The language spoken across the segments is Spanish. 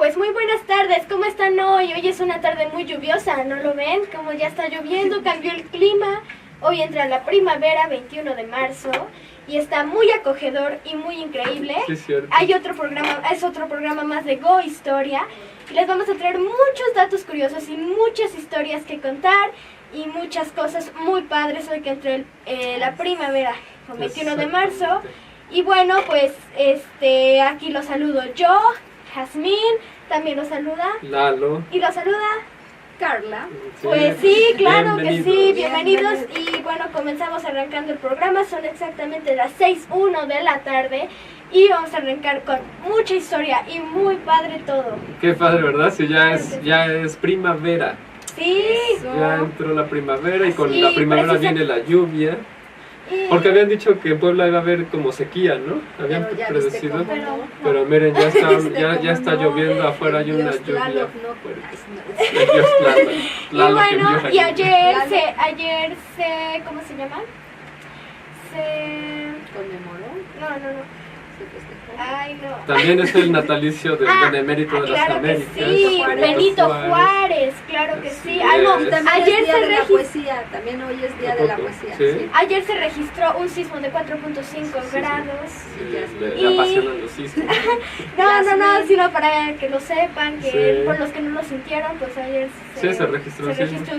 Pues muy buenas tardes, ¿cómo están hoy? Hoy es una tarde muy lluviosa, ¿no lo ven? Como ya está lloviendo, cambió el clima. Hoy entra la primavera, 21 de marzo, y está muy acogedor y muy increíble. Sí, es cierto. Es otro programa más de Go Historia, y les vamos a traer muchos datos curiosos y muchas historias que contar, y muchas cosas muy padres hoy que entra la primavera, el 21 de marzo. Y bueno, pues aquí los saludo yo, Jazmín, también los saluda Lalo. y los saluda Carla. Sí. Pues sí, claro que Bienvenidos. sí, bienvenidos. Y bueno, comenzamos arrancando el programa, son exactamente las 6:01 de la tarde y vamos a arrancar con mucha historia y muy padre todo. Qué padre, ¿verdad? Sí, ya es primavera. Sí, Ya entró la primavera y con Sí, la primavera viene la lluvia. y- Porque habían dicho que en Puebla iba a haber como sequía, ¿no? Habían Pero ya predecido. viste cómo no. Pero miren, ya ¿Viste está cómo no? lloviendo afuera, hay una Dios lluvia. Tlaloc, no, fuerte. El Dios Tlaloc. y Tlaloc que bueno, envió la y lluvia. ayer se, ¿cómo se llama? ¿Conmemoró? No. ¿Se festejó? Ay, no. También es el natalicio del benemérito de las claro Américas. que sí, Benito Juárez, claro que sí. Ah, no, Así es. También ayer es día se de la registró. poesía, también hoy es día de la poesía. Sí. Ayer se registró un sismo de 4.5 grados. Le apasionan los sismos. No, sino para que lo sepan, que Sí. por los que no lo sintieron, pues ayer Se registró un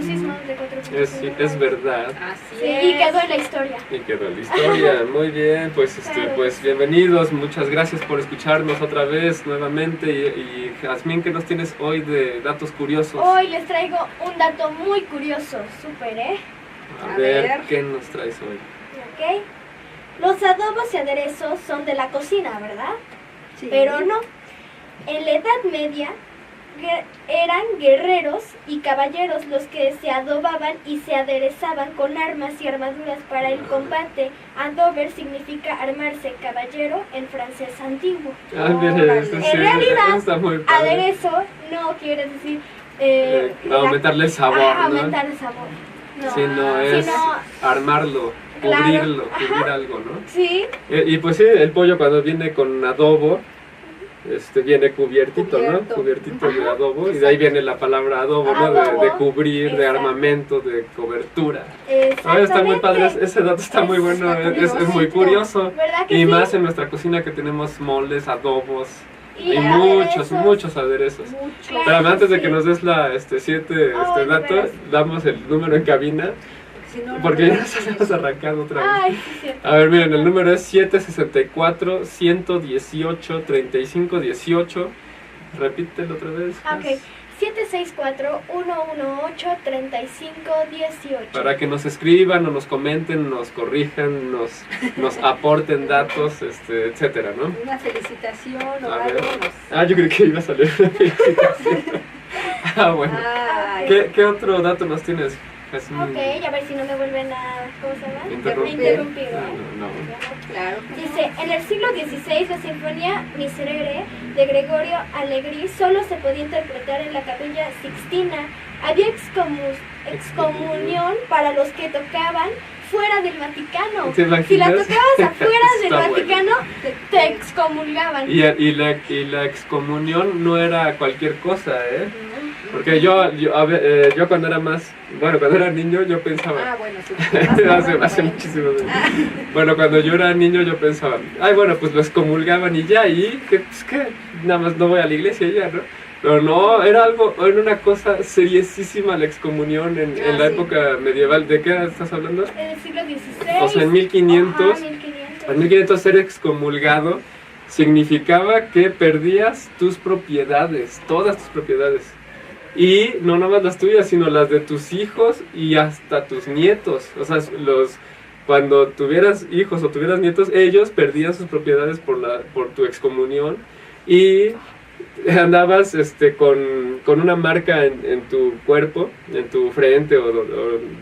un sismo de 4.5 grados. Es verdad. Así Sí, es. y quedó en la historia. Y quedó la historia. Muy bien, pues Claro. pues bienvenidos, muchas gracias por escucharnos otra vez nuevamente. Y Jazmín, ¿qué nos tienes hoy de datos curiosos? Hoy les traigo un dato muy curioso, súper, A A ver, ver. ¿qué nos traes hoy? ¿ok? Los adobos y aderezos son de la cocina, ¿verdad? Sí. Pero no. En la Edad Media eran guerreros y caballeros los que se adobaban y se aderezaban con armas y armaduras para el combate. Adober significa armarse, caballero en francés antiguo. Ah, mira, Órale. eso En sí, realidad, eso está muy padre. Aderezo no quiere decir Aumentarle el sabor, ¿no? aumentar el sabor. No. Sino es Sino- armarlo, Claro, cubrirlo, ajá. cubrir algo, ¿no? Sí, Y pues sí, el pollo cuando viene con adobo, viene cubiertito, ¿no? Cubierto. Cubiertito de Ajá, adobo, y de ahí viene la palabra adobo, ¿no? Adobo, De cubrir, de exacto. armamento, de cobertura. exactamente. Está muy padre, ese dato está muy bueno, es muy curioso. ¿Verdad que Y sí? más en nuestra cocina que tenemos moles, adobos, y aderezos. muchos aderezos. Claro Pero antes de sí. que nos des la 7 Ay, de dato, veras. damos el número en cabina, Si no, no porque me ya lo nos dices. habíamos arrancado otra vez. Ay, sí, cierto. A ver, miren, el número es 764-118-3518. Repítelo otra vez. Ok, 764-118-3518. Para que nos escriban o nos comenten, nos corrijan, nos aporten datos, etcétera, ¿no? Una felicitación o A algo. ver. nos- Yo creí que iba a salir una felicitación. Bueno. Ay, ¿Qué otro dato nos tienes, Jazmín? Ok, a ver si no me vuelven a, ¿cómo se llama? Interrumpir. Interrumpir, ¿eh? No. claro que no. Dice, en el siglo XVI la Sinfonía Miserere de Gregorio Allegri solo se podía interpretar en la Capilla Sixtina. Había excomunión para los que tocaban fuera del Vaticano. ¿Te imaginas? Si la tocabas afuera del Está bueno. Vaticano, te excomulgaban. Y la excomunión no era cualquier cosa, ¿eh? Porque yo cuando era cuando era niño yo pensaba, Ah, bueno, sí. hace muchísimo tiempo. Bueno, cuando yo era niño yo pensaba, pues lo excomulgaban y ya, y que nada más no voy a la iglesia y ya, ¿no? Pero no, era una cosa seriosísima la excomunión en la sí. época medieval. ¿De qué estás hablando? En el siglo XVI. O sea, en 1500. Ajá, 1500. En 1500 ser excomulgado significaba que perdías tus propiedades, todas tus propiedades. Y no nada más las tuyas, sino las de tus hijos y hasta tus nietos. O sea, cuando tuvieras hijos o tuvieras nietos, ellos perdían sus propiedades por tu excomunión. Y andabas con una marca en tu cuerpo, en tu frente o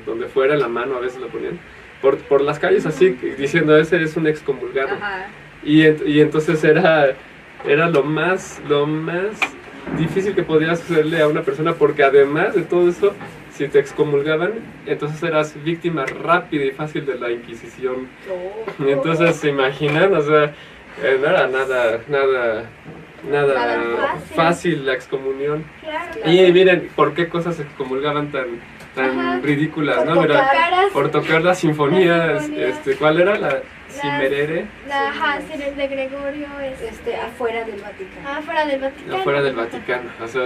donde fuera, en la mano a veces la ponían, por las calles así, diciendo, ese es un excomulgado. Ajá. Y entonces era lo más difícil que podía sucederle a una persona, porque además de todo eso, si te excomulgaban, entonces eras víctima rápida y fácil de la Inquisición. Oh. Y entonces se imaginan, o sea, no era nada nada Nada fácil la excomunión. Claro. Y miren, ¿por qué cosas se excomulgaban tan Ajá. ridículas, Por no? tocar Mira, caras. por tocar las sinfonías, sinfonías. ¿cuál era? La Cimerere, Ajá, sí, el de Gregorio Afuera del Vaticano. afuera del Vaticano. afuera del Vaticano. O sea,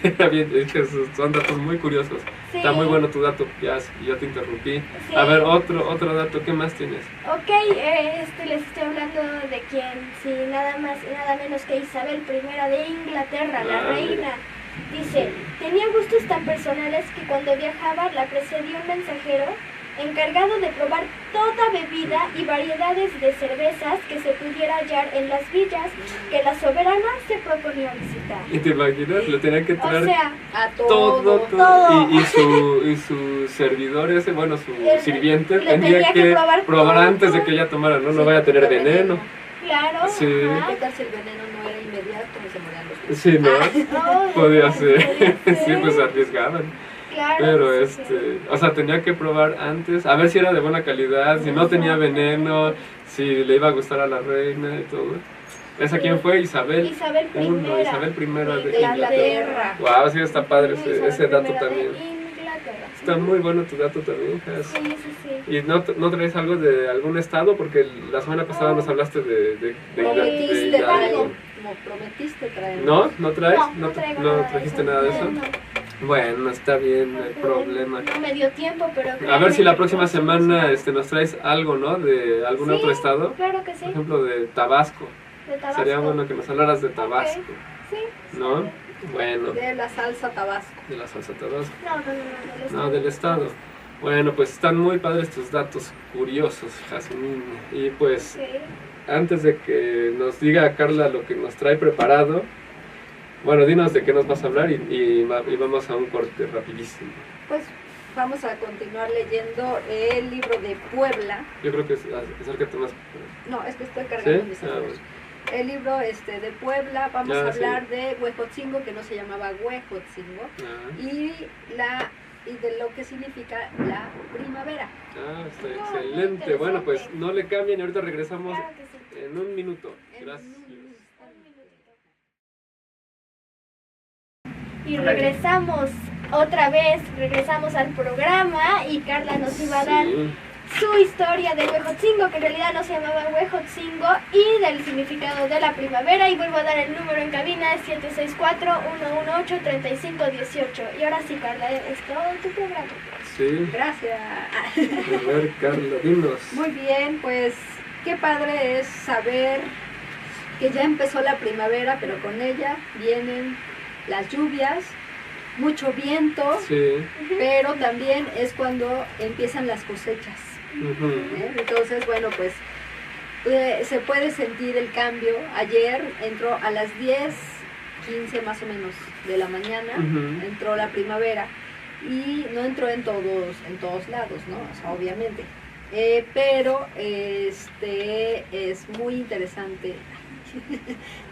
era bien, es que son datos muy curiosos. Sí. Está muy bueno tu dato, ya te interrumpí. Sí. A ver, otro dato, ¿qué más tienes? Ok, les estoy hablando de quién, sí, nada más y nada menos que Isabel I de Inglaterra, la Ah, reina. Dice, tenía gustos tan personales que cuando viajaba la precedió un mensajero encargado de probar toda bebida y variedades de cervezas que se pudiera hallar en las villas que la soberana se proponía visitar. ¿Y te imaginas? Le tenían que O traer sea, A todo. todo. Y su servidor ese, bueno, su Le- sirviente le tenía que probar todo. antes de que ella tomara, ¿no? No Sí, vaya a tener porque veneno. claro. Sí. ajá. ¿Qué tal si el veneno no era inmediato y se morían los niños? Sí, ¿no? Ay, Podía ser. podía Sí, ser. pues arriesgaban. Claro, Pero sí, o sea, tenía que probar antes, a ver si era de buena calidad, si no tenía veneno, si le iba a gustar a la reina y todo. ¿Esa Sí. quién fue? Isabel Isabel I. Isabel I de De Inglaterra. Inglaterra. Wow, sí, está padre Isabel ese dato I de también. Inglaterra. Está muy bueno tu dato también, Jas. Sí, sí, sí. ¿Y no traes algo de algún estado? Porque la semana pasada nos hablaste de Prometiste Hidalgo. traer. ¿No? ¿No traes? No traigo ¿No nada de trajiste eso. nada de eso? No. Bueno, está bien, no hay problema. No me dio tiempo, pero... A ver si la créeme próxima que semana nos traes algo, ¿no? De algún Sí, otro estado. claro que sí. Por ejemplo, de Tabasco. De Tabasco. Sería bueno que nos hablaras de Tabasco, Sí. ¿no? Bueno, De la salsa Tabasco. de la salsa Tabasco. No, Del estado. Bueno, pues están muy padres tus datos curiosos, Jazmín. Y pues, Sí. antes de que nos diga Carla lo que nos trae preparado, bueno, dinos de qué nos vas a hablar y vamos a un corte rapidísimo. Pues vamos a continuar leyendo el libro de Puebla. Yo creo que acércate más. No, es que estoy cargando ¿Sí? mis Ah, abuelos. El libro de Puebla, vamos Ya, a sí. hablar de Huejotzingo, que no se llamaba Huejotzingo, Ah, y de lo que significa la primavera. está muy excelente. interesante. Bueno, pues no le cambien y ahorita regresamos Claro que sí. en un minuto. En Gracias. un minutito. Y regresamos al programa y Carla nos iba a dar Sí. su historia del Huejotzingo, que en realidad no se llamaba Huejotzingo, y del significado de la primavera. Y vuelvo a dar el número en cabina, es 764-118-3518. Y ahora sí, Carla, es todo tu programa. Sí. Gracias. A ver, Carla, dinos. Muy bien, pues qué padre es saber que ya empezó la primavera, pero con ella vienen las lluvias, mucho viento, Sí. pero también es cuando empiezan las cosechas. Ujú. Entonces, bueno, pues se puede sentir el cambio. Ayer entró a las 10:15 más o menos de la mañana, Ujú. entró la primavera y no entró en todos lados, ¿no? O sea, obviamente. Pero es muy interesante.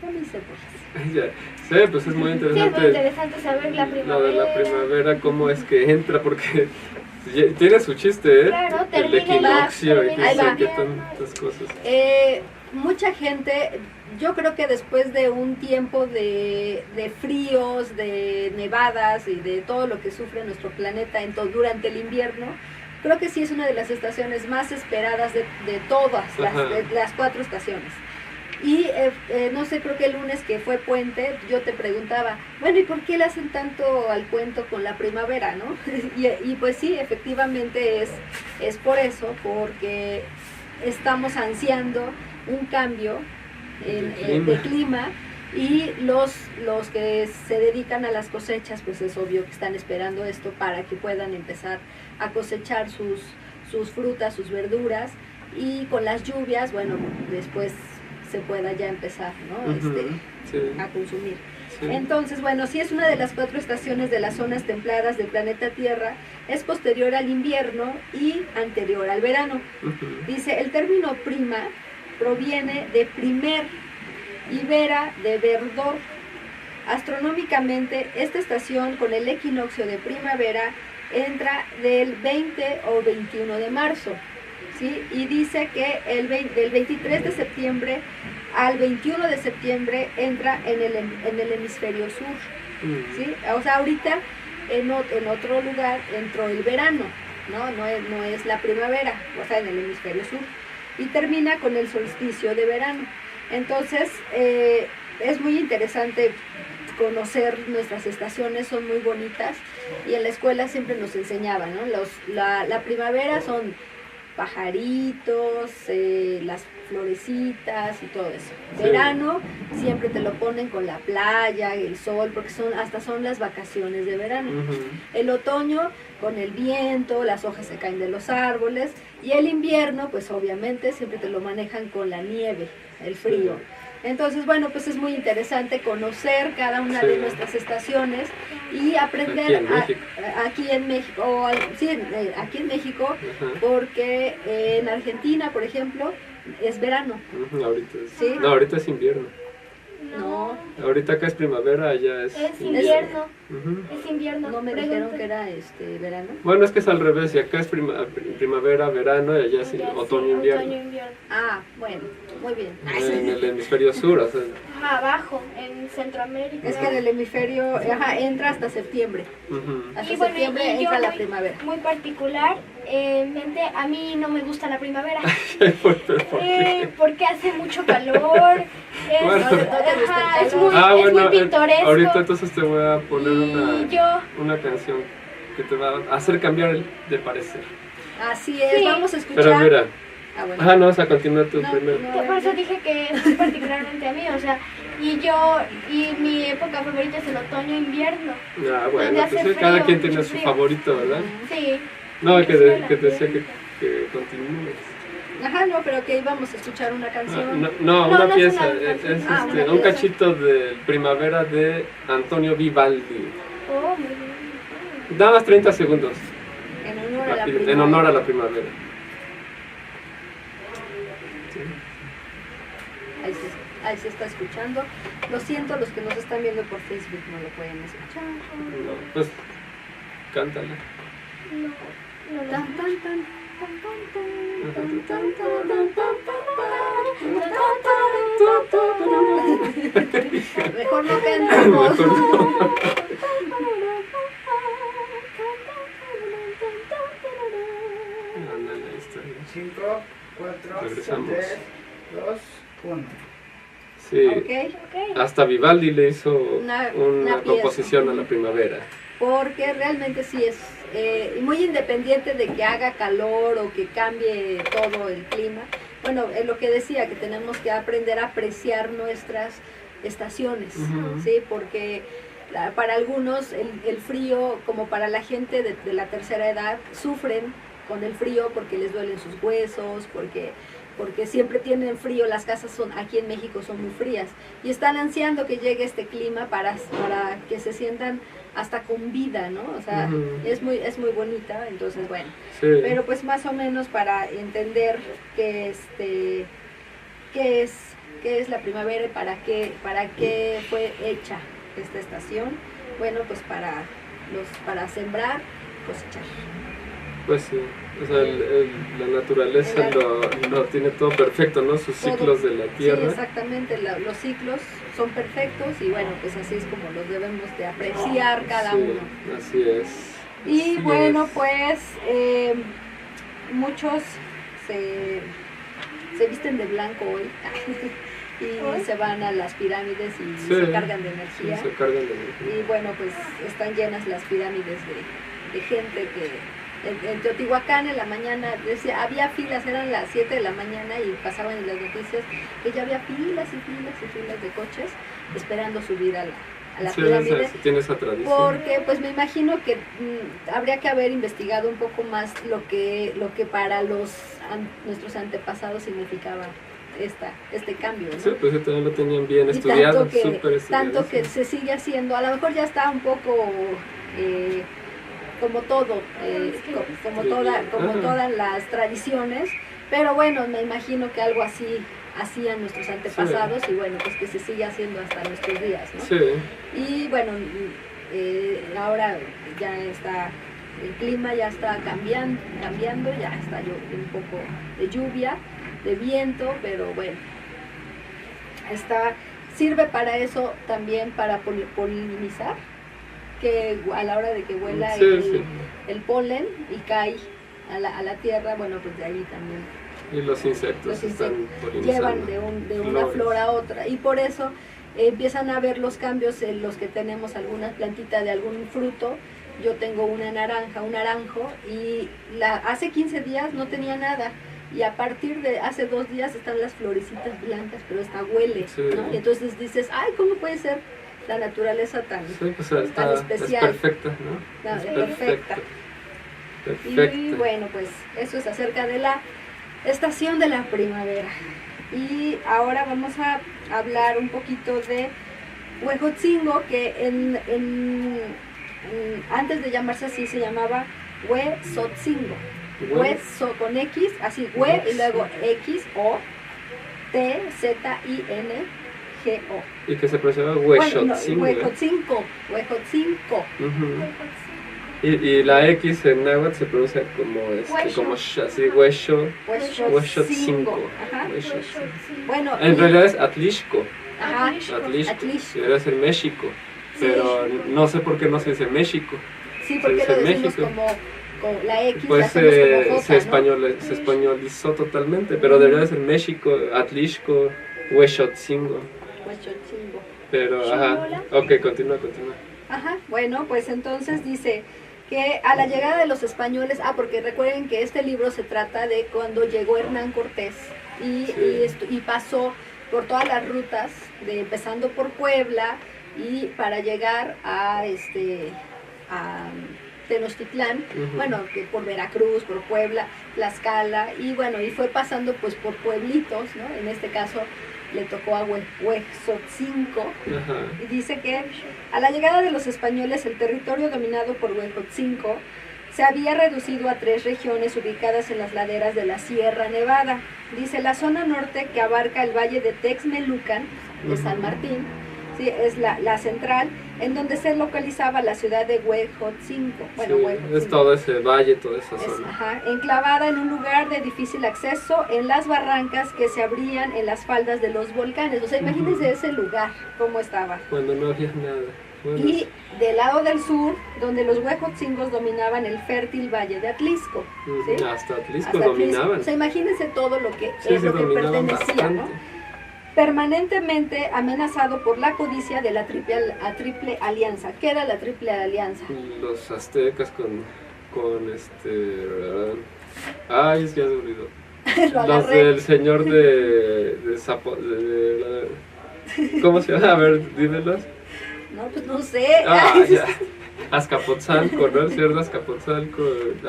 No me hice bolas. Ya. Sí, pues es muy Sí, es muy interesante. interesante saber la primavera. Lo de la primavera, cómo es que entra, porque tiene su chiste, ¿eh? Claro, El termina equinoccio y Ahí va. que tantas cosas. Mucha gente, yo creo que después de un tiempo de fríos, de nevadas y de todo lo que sufre nuestro planeta durante el invierno, creo que sí es una de las estaciones más esperadas de todas las 4 estaciones. Y no sé, creo que el lunes que fue puente, yo te preguntaba, bueno, ¿y por qué le hacen tanto al cuento con la primavera, no? y pues sí, efectivamente es por eso, porque estamos ansiando un cambio de clima, y los que se dedican a las cosechas, pues es obvio que están esperando esto para que puedan empezar a cosechar sus frutas, sus verduras, y con las lluvias, bueno, después se pueda ya empezar, ¿no? Sí, A consumir. sí. Entonces, bueno, sí es una de las 4 estaciones de las zonas templadas del planeta Tierra, es posterior al invierno y anterior al verano. Ujú. Dice, el término prima proviene de primer y vera de verdor. Astronómicamente, esta estación con el equinoccio de primavera entra del 20 o 21 de marzo. ¿sí? Y dice que del 23 de septiembre al 21 de septiembre entra en el hemisferio sur, ¿sí? O sea, ahorita en otro lugar entró el verano, ¿no? No es la primavera, o sea, en el hemisferio sur. Y termina con el solsticio de verano. Entonces, es muy interesante conocer nuestras estaciones, son muy bonitas, y en la escuela siempre nos enseñaban, ¿no? La primavera son pajaritos, las florecitas y todo eso. Sí. Verano siempre te lo ponen con la playa, el sol, porque hasta son las vacaciones de verano. El otoño con el viento, las hojas se caen de los árboles, y el invierno pues obviamente siempre te lo manejan con la nieve, el frío. Entonces, bueno, pues es muy interesante conocer cada una de nuestras estaciones y aprender aquí en México, aquí en México, porque en Argentina, por ejemplo, es verano. Ahorita es, ¿Sí? No, ahorita es invierno. No. Ahorita acá es primavera, allá es invierno. Es invierno. No me dijeron que era verano. Bueno, es que es al revés, y acá es primavera, verano, y allá es otoño, invierno. Ah, bueno, muy bien. En el hemisferio sur, o sea. Abajo, en Centroamérica. Es que en el hemisferio, entra hasta septiembre. Hasta septiembre entra la primavera. Muy particular, a mí no me gusta la primavera. ¿Por qué? Porque hace mucho calor. Es muy pintoresco. Ahorita entonces te voy a poner y una canción que te va a hacer cambiar de parecer. Así es, vamos a escuchar. Pero mira, bueno. No, vas a continuar tú primero. Por eso dije que es particularmente a mí, o sea, y mi época favorita es el otoño-invierno. Bueno, pues cada quien tiene su favorito, ¿verdad? Sí. No, que decía que continúes. No, pero que íbamos a escuchar una canción. Una pieza, una un pieza. cachito de Primavera de Antonio Vivaldi. Oh, muy bien. Da más 30 segundos. En honor a la primavera. En honor a la primavera. ¿Sí? Ahí se está escuchando. Lo siento, los que nos están viendo por Facebook no lo pueden escuchar. No, pues cántala. No. Tan, tan, tan. Mejor no cantemos. Cinco, 4, Regresamos. 3, 2, 1. Sí, Okay. hasta Vivaldi le hizo Una composición pieza. a la primavera. Porque realmente sí es muy independiente de que haga calor o que cambie todo el clima. Bueno, es lo que decía, que tenemos que aprender a apreciar nuestras estaciones, ¿sí? Porque para algunos el frío, como para la gente de la tercera edad, sufren con el frío porque les duelen sus huesos, porque siempre tienen frío, las casas aquí en México son muy frías y están ansiando que llegue este clima para que se sientan hasta con vida, ¿no? O sea, es muy bonita, entonces bueno. Sí. Pero pues más o menos para entender qué es la primavera y para qué fue hecha esta estación. Bueno, pues para sembrar, cosechar. Pues sí, o sea, la naturaleza lo tiene todo perfecto, ¿no? Sus ciclos de la tierra. Sí, exactamente, los ciclos son perfectos y bueno, pues así es como los debemos de apreciar cada uno. Así es. Y así bueno, es. pues muchos se visten de blanco hoy y se van a las pirámides y se cargan de energía. Sí, se cargan de energía. Y bueno, pues están llenas las pirámides de gente que en Teotihuacán en la mañana había filas, eran las 7 de la mañana y pasaban en las noticias que ya había filas y filas y filas de coches esperando subir a la pirámide. Tiene esa tradición. Porque pues me imagino que habría que haber investigado un poco más lo que para nuestros antepasados significaba este cambio, ¿no? Sí, pues también lo tenían bien estudiado, súper estudiado. Tanto que se sigue haciendo, a lo mejor ya está un poco como todo, como todas las tradiciones, pero bueno, me imagino que algo así hacían nuestros antepasados y bueno, pues que se sigue haciendo hasta nuestros días, ¿no? Sí. Y bueno, ahora ya está el clima ya está cambiando, ya está un poco de lluvia, de viento, pero bueno, sirve para eso también, para polinizar, que a la hora de que vuela el polen y cae a la tierra, bueno, pues de ahí también Y los insectos están llevan de una flores. flor a otra, y por eso empiezan a ver los cambios en los que tenemos alguna plantita de algún fruto. Yo tengo una naranja, un naranjo, y hace 15 días no tenía nada, y a partir de hace 2 días están las florecitas blancas, pero hasta huele, ¿no? Y entonces dices, ay, ¿cómo puede ser la naturaleza tan, tan especial? Es perfecta, ¿no? No, Es perfecta. Perfecta. Y bueno, pues eso es acerca de la estación de la primavera. Y ahora vamos a hablar un poquito de Huejotzingo, que antes de llamarse así se llamaba Huesotzingo. Hueso con X, así Hue y luego X O T Z I N G O. Y que se pronunciaba Huexotzingo. Huejotzingo. Y la X en náhuatl se pronuncia como así, Huexotzingo. Ajá. Huexotzingo. Bueno, En realidad es Atlixco. Ajá. Atlixco. Debe ser México. Pero no sé por qué no se dice México. Sí, porque se lo dice decimos México. como la X, la Pues hacemos como J, se españolizó totalmente, pero debería de ser México, Atlixco, Huexotzingo. Huejotzingo. Pero, ajá, ok, continúa. Ajá, bueno, pues entonces dice que a la llegada de los españoles, porque recuerden que este libro se trata de cuando llegó Hernán Cortés y pasó por todas las rutas, empezando por Puebla y para llegar a Tenochtitlán, bueno, que por Veracruz, por Puebla, Tlaxcala, y bueno, y fue pasando pues por pueblitos, ¿no? En este caso le tocó a Huejotzingo, y dice que a la llegada de los españoles el territorio dominado por Huejotzingo se había reducido a 3 regiones ubicadas en las laderas de la Sierra Nevada. Dice, la zona norte, que abarca el valle de Texmelucan, de San Martín, sí, es la central, en donde se localizaba la ciudad de Huejotzingo. Bueno, Huejotzingo. Es todo ese valle, toda esa zona. Enclavada en un lugar de difícil acceso, en las barrancas que se abrían en las faldas de los volcanes. O sea, imagínense ese lugar, cómo estaba. Cuando no había nada. Bueno, y del lado del sur, donde los Huejotzingos dominaban el fértil valle de Atlisco. ¿sí? Hasta Atlisco dominaban. O sea, imagínense todo lo que, Sí, lo que dominaban pertenecía, bastante. ¿no? Permanentemente amenazado por la codicia de la triple alianza. ¿Qué era la triple alianza? Los aztecas con ay, ya se olvidó. Lo Los agarré. del señor de ¿cómo se llama? A ver, dímelos. No, pues no sé. Ya. Azcapotzalco, ¿no? El señor de Azcapotzalco,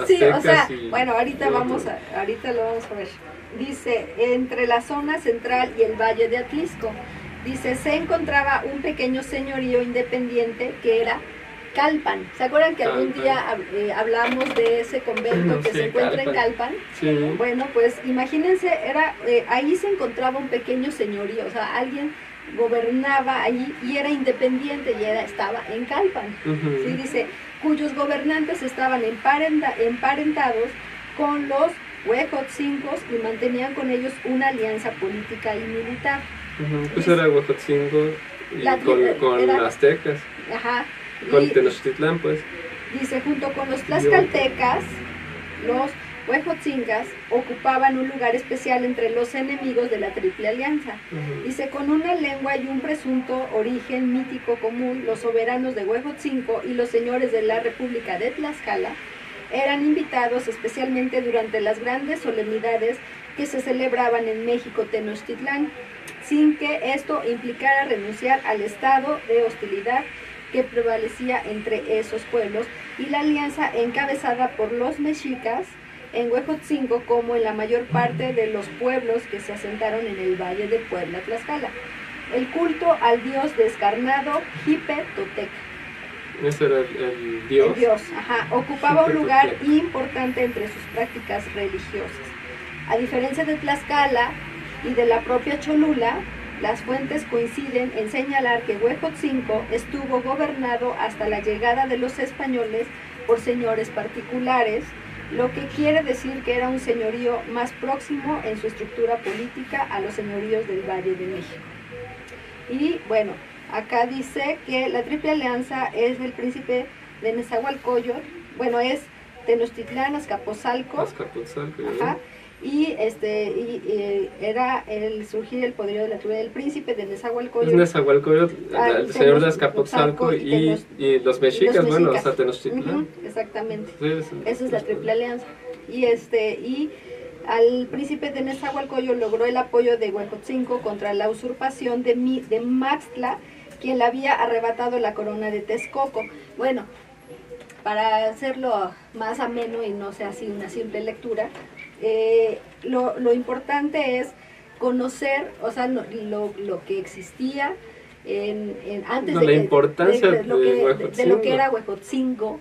Sí, aztecas o sea, y bueno, ahorita y lo otros. vamos a ver. Dice, entre la zona central y el valle de Atlisco, dice, se encontraba un pequeño señorío independiente que era Calpan. ¿Se acuerdan que algún día hablamos de ese convento que Sí, se encuentra Calpan. en Calpan? Sí. Bueno, pues imagínense, ahí se encontraba un pequeño señorío, o sea, alguien gobernaba allí y era independiente y estaba en Calpan. Ujú. ¿sí? Dice, cuyos gobernantes estaban emparentados con los Huejotzingos y mantenían con ellos una alianza política y militar. Ujú, pues era Huejotzingo y con era- aztecas, Ajá. con Y Tenochtitlán, pues. dice, junto con los tlaxcaltecas, los Huejotzingas ocupaban un lugar especial entre los enemigos de la Triple Alianza. Ujú. Dice, con una lengua y un presunto origen mítico común, los soberanos de Huejotzingo y los señores de la República de Tlaxcala eran invitados especialmente durante las grandes solemnidades que se celebraban en México Tenochtitlán, sin que esto implicara renunciar al estado de hostilidad que prevalecía entre esos pueblos y la alianza encabezada por los mexicas en Huejotzingo, como en la mayor parte de los pueblos que se asentaron en el valle de Puebla, Tlaxcala. El culto al dios descarnado Jipetotec. Ese era el dios. El dios, ocupaba un lugar Jipetotec. importante entre sus prácticas religiosas. A diferencia de Tlaxcala y de la propia Cholula, las fuentes coinciden en señalar que Huejotzingo estuvo gobernado hasta la llegada de los españoles por señores particulares, lo que quiere decir que era un señorío más próximo en su estructura política a los señoríos del Valle de México. Y bueno, acá dice que la Triple Alianza es el príncipe de Nezahualcóyotl, bueno, es Tenochtitlán, Azcapotzalco, ajá, y era el surgir el poderío de la tribu del príncipe de Nezahualcóyotl. Es Nezahualcóyotl, el señor de Azcapotzalco y los mexicas, bueno, o sea, Tenochtitlán. Exactamente, Sí, esa es la Triple Alianza. Y al príncipe de Nezahualcóyotl logró el apoyo de Huejotzingo contra la usurpación de Maxtla, quien le había arrebatado la corona de Texcoco. Bueno, para hacerlo más ameno y no sea así una simple lectura, lo importante es conocer, o sea, lo que existía antes no, la importancia de lo que era Huejotzingo,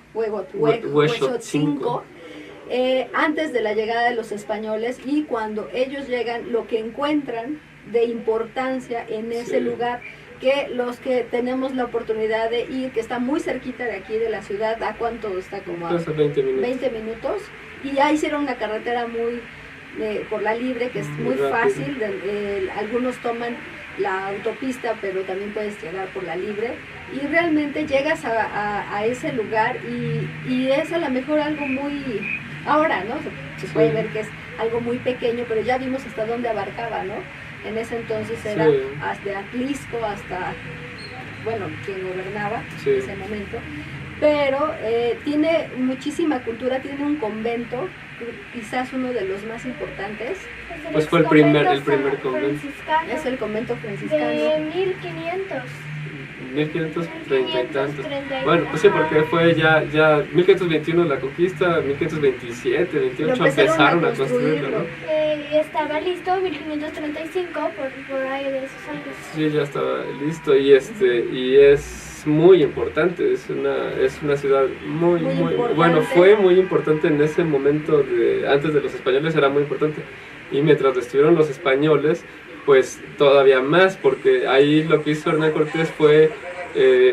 antes de la llegada de los españoles, y cuando ellos llegan, lo que encuentran de importancia en ese lugar, que los que tenemos la oportunidad de ir, que está muy cerquita de aquí de la ciudad, ¿a cuánto está? Como a 20 minutos. 20 minutos, y ya hicieron una carretera muy por la libre, que es muy fácil, algunos toman la autopista, pero también puedes llegar por la libre, y realmente llegas a ese lugar, y es a lo mejor algo muy, ahora, ¿no? Se puede ver que es algo muy pequeño, pero ya vimos hasta dónde abarcaba, ¿no? En ese entonces era hasta Atlisco, hasta, bueno, quien gobernaba en ese momento. Pero tiene muchísima cultura, tiene un convento, quizás uno de los más importantes. Pues fue el primer convento. Es el convento franciscano. De 1500. 1530 y tantos. Bueno, pues sí, porque fue ya 1521 la conquista, 1527, 28 empezaron a construirlo, ¿no? Y estaba listo 1535, por ahí de esos años. Sí, ya estaba listo, y es muy importante, es una ciudad muy bueno, fue muy importante en ese momento, antes de los españoles era muy importante, y mientras estuvieron los españoles, pues todavía más, porque ahí lo que hizo Hernán Cortés fue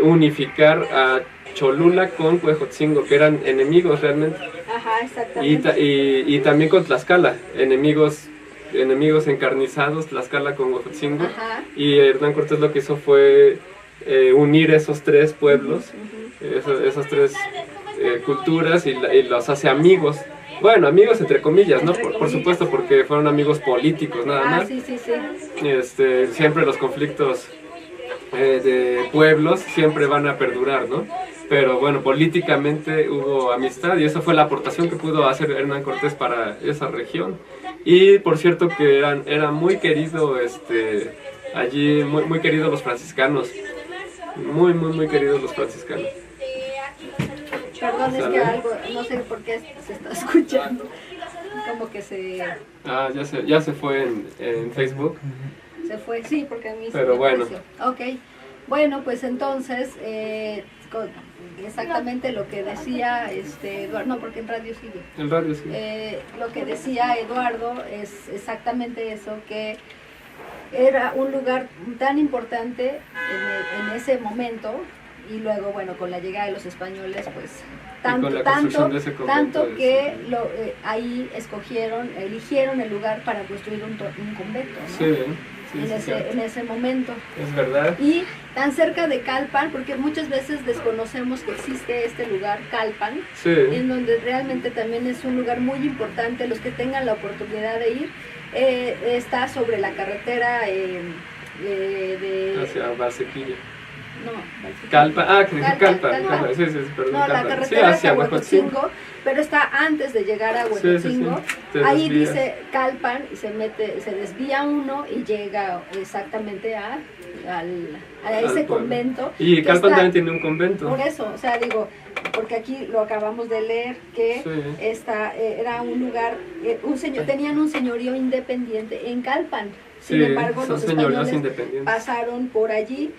unificar a Cholula con Huejotzingo, que eran enemigos realmente. Ajá, exactamente. Y también con Tlaxcala, enemigos encarnizados, Tlaxcala con Huejotzingo. Ajá. Y Hernán Cortés lo que hizo fue unir esos tres pueblos, esas tres culturas, y los hace amigos. Bueno, amigos entre comillas, ¿no? Por supuesto, porque fueron amigos políticos, nada más. Sí. Siempre los conflictos de pueblos siempre van a perdurar, ¿no? Pero bueno, políticamente hubo amistad, y esa fue la aportación que pudo hacer Hernán Cortés para esa región. Y por cierto que era muy querido allí, muy queridos los franciscanos. Muy queridos los franciscanos. Perdón, es que algo, no sé por qué se está escuchando. Como que ya se fue en Facebook. Se fue, sí, porque a mí pero se bueno. Ok, bueno, pues entonces, exactamente lo que decía Eduardo, no, porque en radio sigue. En radio sigue. Lo que decía Eduardo es exactamente eso, que era un lugar tan importante en ese momento, y luego, bueno, con la llegada de los españoles, pues tanto que ahí eligieron el lugar para construir un convento, ¿no? En ese momento. Es verdad. Y tan cerca de Calpan, porque muchas veces desconocemos que existe este lugar, Calpan, en donde realmente también es un lugar muy importante. Los que tengan la oportunidad de ir, está sobre la carretera hacia Valsequillo. No, Calpan, sí, perdón. No, la carretera hacia Huejotzingo, pero está antes de llegar a Huejotzingo. Ahí dice Calpan, y se desvía uno y llega exactamente a ese convento. Y Calpan también tiene un convento. Por eso, o sea, digo, porque aquí lo acabamos de leer, que era un lugar, tenían un señorío independiente en Calpan. Sin embargo, los españoles pasaron por allí,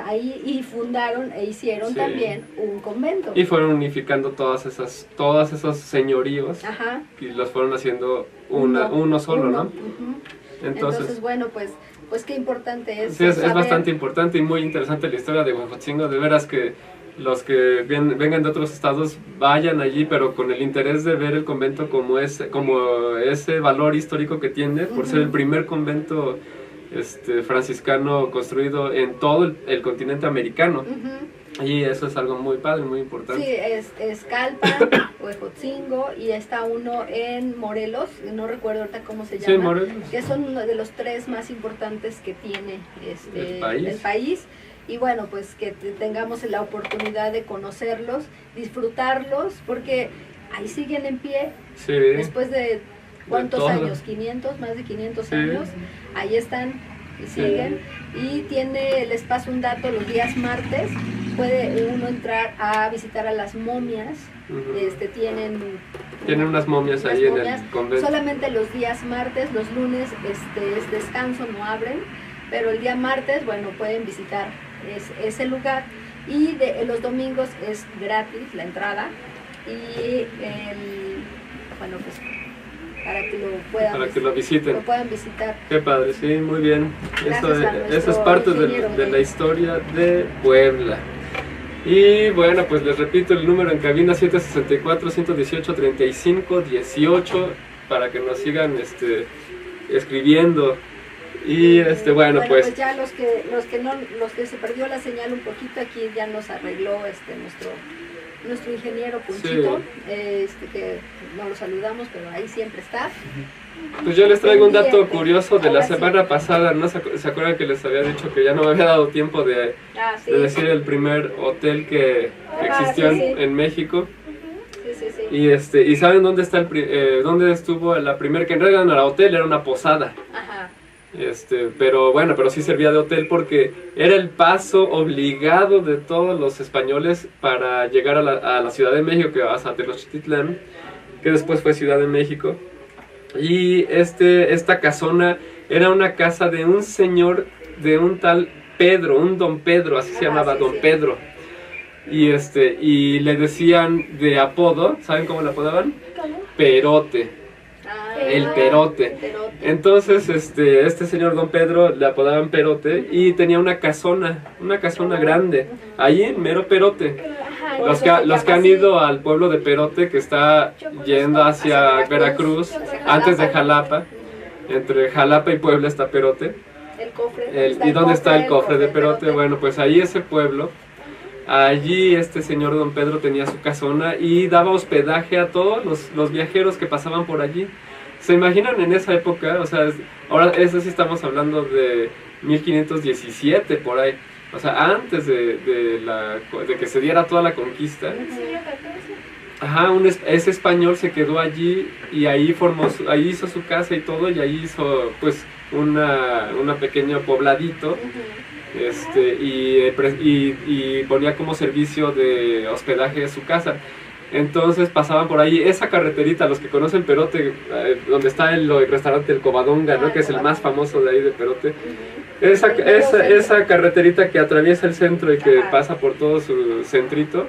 ahí, y fundaron e hicieron también un convento. Y fueron unificando todos esos señoríos. Ajá. Y los fueron haciendo uno solo, ¿no? Entonces, bueno, pues qué importante es. Sí, es bastante importante y muy interesante la historia de Huejotzingo. De veras que los que vengan de otros estados vayan allí, pero con el interés de ver el convento como ese valor histórico que tiene, por ser el primer convento franciscano construido en todo el continente americano. Y eso es algo muy padre, muy importante. Sí, es Calpan o Ejotzingo, y está uno en Morelos, no recuerdo ahorita cómo se llama, Sí, Morelos. que son uno de los 3 más importantes que tiene el país. Y bueno, pues que tengamos la oportunidad de conocerlos, disfrutarlos, porque ahí siguen en pie, Sí. después de ¿cuántos todo. años? 500, más de 500 Sí. años, ahí están y siguen. Y tiene el espacio, un dato, los días martes puede uno entrar a visitar a las momias. Ujú. Tienen unas momias unas ahí momias, en el convento. solamente los días martes, los lunes es descanso, no abren, pero el día martes, bueno, pueden visitar ese lugar, y los domingos es gratis la entrada, y bueno, pues para que lo visiten. lo puedan visitar. Qué padre, sí, muy bien. Gracias a Eso es nuestro parte ingeniero de la historia de Puebla. Y bueno, pues les repito el número en cabina: 764-118-3518, para que nos sigan escribiendo. Y bueno, pues ya los que se perdió la señal un poquito, aquí ya nos arregló nuestro ingeniero Punchito, que no lo saludamos, pero ahí siempre está. pues yo les traigo un dato Pendiente. curioso de la Ahora sí. semana pasada. ¿No se acuerdan que les había dicho que ya no me había dado tiempo de Sí. decir el primer hotel que existió sí. en México? Sí. Y ¿saben dónde está dónde estuvo la primera? Que en realidad no era hotel, era una posada. Ajá. Pero sí servía de hotel, porque era el paso obligado de todos los españoles para llegar a la Ciudad de México, que va a Tenochtitlán, que después fue Ciudad de México. Y esta casona era una casa de un señor, de un tal Pedro, un don Pedro, así se llamaba, sí, don sí. Pedro. Y le decían de apodo, ¿saben cómo le apodaban? ¿Cómo? Perote. El Perote. Entonces, este señor don Pedro le apodaban Perote, y tenía una casona grande, ahí en mero Perote. Ajá, Los que han ido al pueblo de Perote, que está yendo hacia Veracruz, antes de Jalapa, entre Jalapa y Puebla está Perote. El cofre. ¿Y dónde está el cofre de Perote? Bueno, pues ahí ese pueblo, allí este señor don Pedro tenía su casona y daba hospedaje a todos los viajeros que pasaban por allí. ¿Se imaginan en esa época? O sea, ahora eso sí estamos hablando de 1517 por ahí. O sea, antes de que se diera toda la conquista. Ajá, ese español se quedó allí y ahí ahí hizo su casa y todo, y ahí hizo pues una pequeño pobladito. Y ponía como servicio de hospedaje su casa. Entonces pasaban por ahí esa carreterita, los que conocen Perote, donde está el restaurante El Covadonga, ¿no? Que es el más famoso de ahí de Perote. Esa carreterita que atraviesa el centro y que pasa por todo su centrito.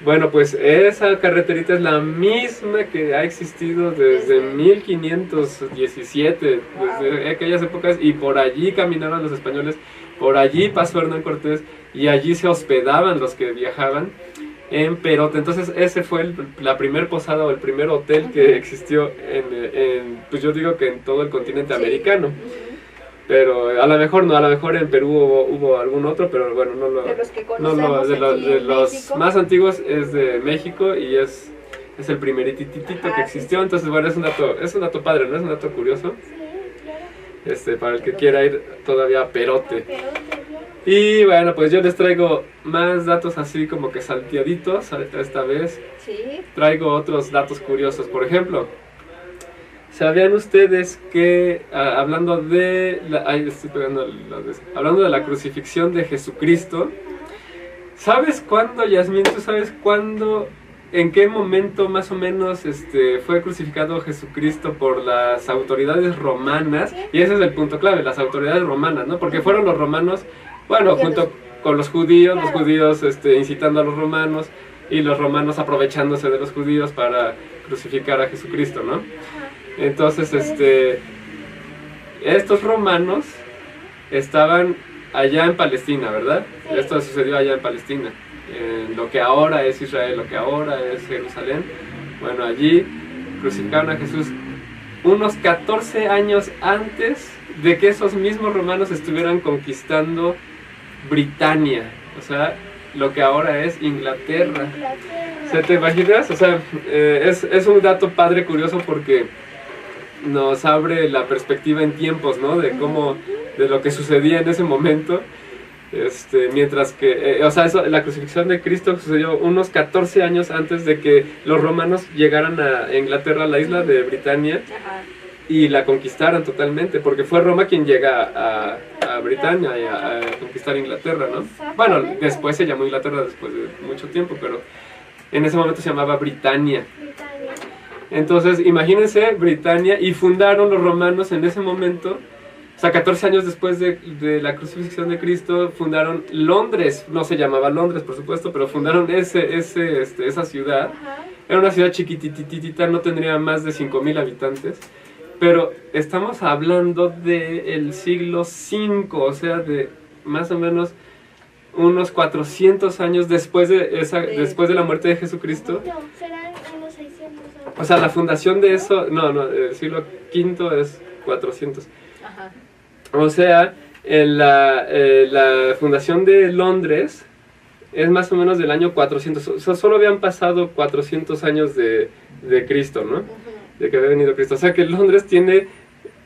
Bueno, pues esa carreterita es la misma que ha existido desde 1517, desde aquellas épocas, y por allí caminaban los españoles, por allí pasó Hernán Cortés, y allí se hospedaban los que viajaban en Perote. Entonces ese fue la primer posada o el primer hotel que existió pues yo digo que en todo el continente americano. Pero a lo mejor no, a lo mejor en Perú hubo algún otro, pero bueno, de los que conocemos de los México. más antiguos es de México, y es el primerititito que existió. Sí. Entonces bueno, es un dato padre, ¿no? Es un dato curioso, Sí, claro. para el que quiera ir todavía a Perote. Pero Y bueno, pues yo les traigo más datos así como que salteaditos esta vez. Sí. Traigo otros datos curiosos. Por ejemplo, ¿sabían ustedes que hablando de la crucifixión de Jesucristo, ¿sabes cuándo, Yasmín? ¿Tú sabes cuándo, en qué momento más o menos fue crucificado Jesucristo por las autoridades romanas? Y ese es el punto clave, las autoridades romanas, ¿no? Porque fueron los romanos, bueno, junto con los judíos incitando a los romanos, y los romanos aprovechándose de los judíos para crucificar a Jesucristo, ¿no? Entonces, estos romanos estaban allá en Palestina, ¿verdad? Sí. Esto sucedió allá en Palestina. en lo que ahora es Israel, lo que ahora es Jerusalén. Bueno, allí crucificaron a Jesús unos 14 años antes de que esos mismos romanos estuvieran conquistando Britania, o sea, lo que ahora es Inglaterra. ¿Se te imaginas? O sea, es un dato padre, curioso, porque nos abre la perspectiva en tiempos, ¿no? De cómo, de lo que sucedía en ese momento. Mientras que, o sea, la crucifixión de Cristo sucedió unos 14 años antes de que los romanos llegaran a Inglaterra, a la isla de Britania, y la conquistaran totalmente, porque fue Roma quien llega a Britania y a conquistar Inglaterra, ¿no? Bueno, después se llamó Inglaterra después de mucho tiempo, pero en ese momento se llamaba Britania. Entonces, imagínense Britania, y fundaron los romanos en ese momento. O sea, 14 años después de la crucifixión de Cristo, fundaron Londres. No se llamaba Londres, por supuesto, pero fundaron esa ciudad. Era una ciudad chiquitititita, no tendría más de 5,000 habitantes. Pero estamos hablando del siglo V, o sea, de más o menos unos 400 años después de la muerte de Jesucristo. No, serán unos 600 años. O sea, la fundación de eso, el siglo V es 400. Ajá. O sea, la fundación de Londres es más o menos del año 400. O sea, solo habían pasado 400 años de Cristo, ¿no? De que había venido Cristo. O sea, que Londres tiene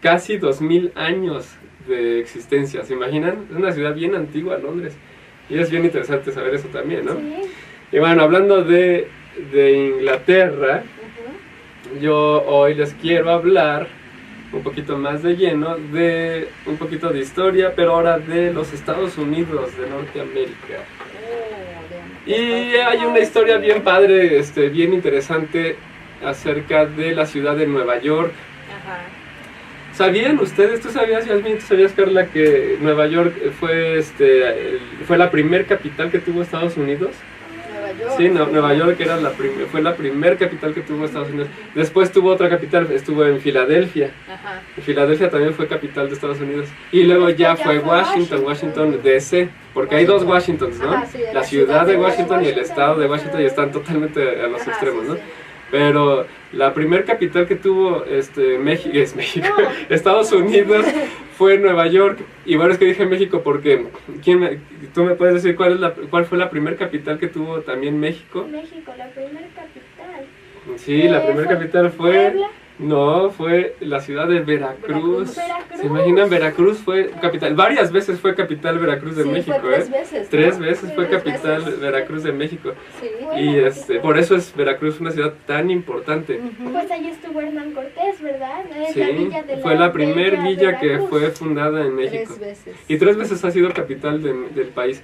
casi 2,000 años de existencia. ¿Se imaginan? Es una ciudad bien antigua, Londres. Y es bien interesante saber eso también, ¿no? Sí. Y bueno, hablando de Inglaterra, yo hoy les quiero hablar un poquito más de lleno de un poquito de historia, pero ahora de los Estados Unidos de Norteamérica. Y hay una historia bien padre, bien interesante acerca de la ciudad de Nueva York. Ajá. ¿Sabían ustedes, tú sabías, Yasmin, tú sabías, Carla, que Nueva York fue la primer capital que tuvo Estados Unidos? Nueva York. Sí, Nueva York fue la primer capital que tuvo Estados Unidos. Después tuvo otra capital, estuvo en Filadelfia. Ajá. Filadelfia también fue capital de Estados Unidos. Y luego ya fue Washington DC, porque hay dos Washingtons, ¿no? Ajá, sí, la ciudad de Washington y el estado de Washington, y están totalmente a los Ajá, extremos, sí, ¿no? sí. Pero la primer capital que tuvo México, No. Estados Unidos, fue Nueva York. Y bueno, es que dije México porque tú me puedes decir cuál fue la primer capital que tuvo también México. México, la primera capital. Sí, la primera ¿Fue capital fue... Puebla? No, fue la ciudad de Veracruz. Veracruz. ¿Se imaginan? Veracruz fue capital. Varias veces fue capital Veracruz de Sí, México, fue 3 veces, ¿no? 3 veces fue Tres capital veces. Veracruz de México. Sí. Y por eso es Veracruz una ciudad tan importante. Pues allí estuvo Hernán Cortés, ¿verdad? Es Sí, la villa de fue la primer bella villa que Veracruz. fue fundada en México. 3 veces. Y 3 veces ha sido capital del país.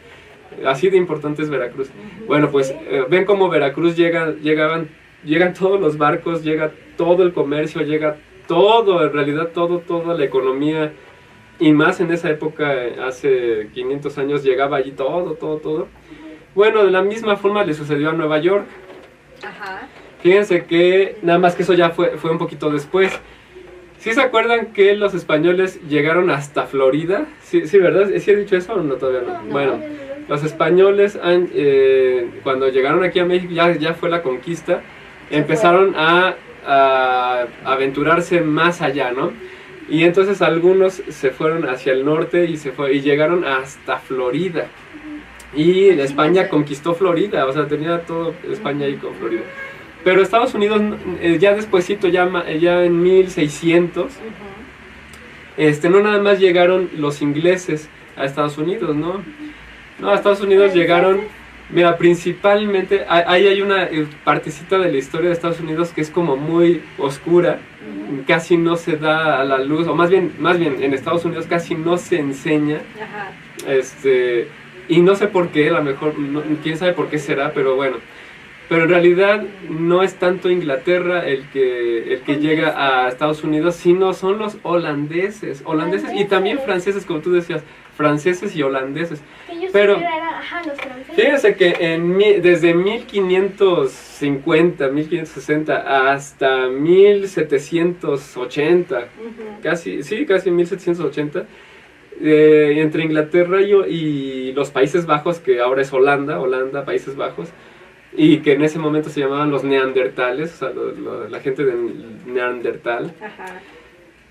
Así de importante es Veracruz. Bueno, pues ven cómo Veracruz llegan todos los barcos, llega todo el comercio, llega todo, en realidad toda la economía, y más en esa época, hace 500 años, llegaba allí todo. Bueno, de la misma forma le sucedió a Nueva York. Ajá. Fíjense que, nada más que eso ya fue un poquito después. ¿Sí se acuerdan que los españoles llegaron hasta Florida? Sí, ¿verdad? ¿Sí he dicho eso o no? Todavía no. No, Bueno, todavía no. los españoles, cuando llegaron aquí a México, ya fue la conquista, empezaron a aventurarse más allá, ¿no? Y entonces algunos se fueron hacia el norte y llegaron hasta Florida. Y España conquistó Florida, o sea, tenía todo España ahí con Florida. Pero Estados Unidos, ya despuesito, ya en 1600, no nada más llegaron los ingleses a Estados Unidos, ¿no? No, a Estados Unidos llegaron, mira, principalmente, ahí hay una partecita de la historia de Estados Unidos que es como muy oscura, casi no se da a la luz, o más bien en Estados Unidos casi no se enseña. Ajá. Y no sé por qué, a lo mejor, quién sabe por qué será, pero bueno. Pero en realidad no es tanto Inglaterra el que llega a Estados Unidos, sino son los holandeses y también franceses, como tú decías, franceses y holandeses. Ellos Pero eran, los franceses. fíjense que desde 1550, 1560 hasta 1780, casi 1780, entre Inglaterra y los Países Bajos, que ahora es Holanda, Países Bajos, y que en ese momento se llamaban los neandertales, o sea, la gente de Neandertal. Ajá.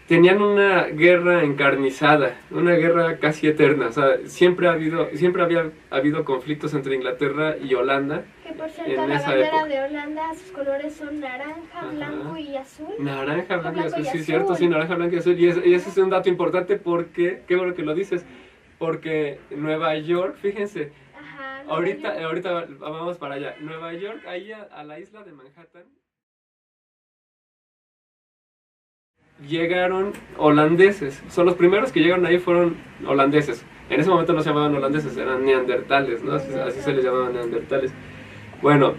Tenían una guerra encarnizada, una guerra casi eterna. O sea, siempre había habido conflictos entre Inglaterra y Holanda. Que por cierto, En la esa bandera época. de Holanda, sus colores son naranja, Ajá. blanco y azul. Naranja, blanco y Blanco azul, y sí, azul. cierto, sí, naranja, blanco y azul. Y ese es un dato importante porque, qué bueno que lo dices, porque Nueva York, fíjense, Ajá. ahorita vamos para allá. Nueva York, ahí a la isla de Manhattan, llegaron holandeses. Son los primeros que llegaron ahí fueron holandeses. En ese momento no se llamaban holandeses, eran neandertales, ¿no? Así se les llamaban, neandertales. Bueno,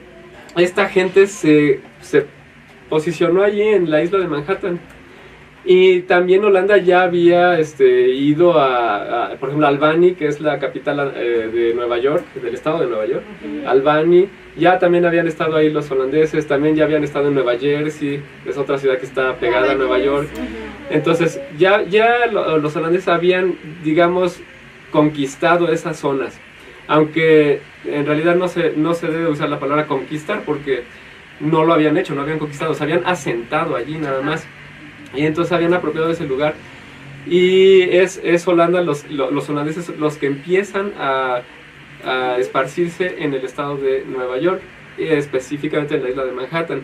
esta gente se posicionó allí en la isla de Manhattan. Y también Holanda ya había ido por ejemplo, Albany, que es la capital de Nueva York, del estado de Nueva York. Albany, ya también habían estado ahí los holandeses, también ya habían estado en Nueva Jersey, es otra ciudad que está pegada a Nueva York. Entonces, ya los holandeses habían, digamos, conquistado esas zonas. Aunque en realidad no se debe usar la palabra conquistar porque no lo habían hecho, no habían conquistado, se habían asentado allí nada más. Y entonces habían apropiado ese lugar. Y es Holanda, los holandeses los que empiezan a esparcirse en el estado de Nueva York, específicamente en la isla de Manhattan.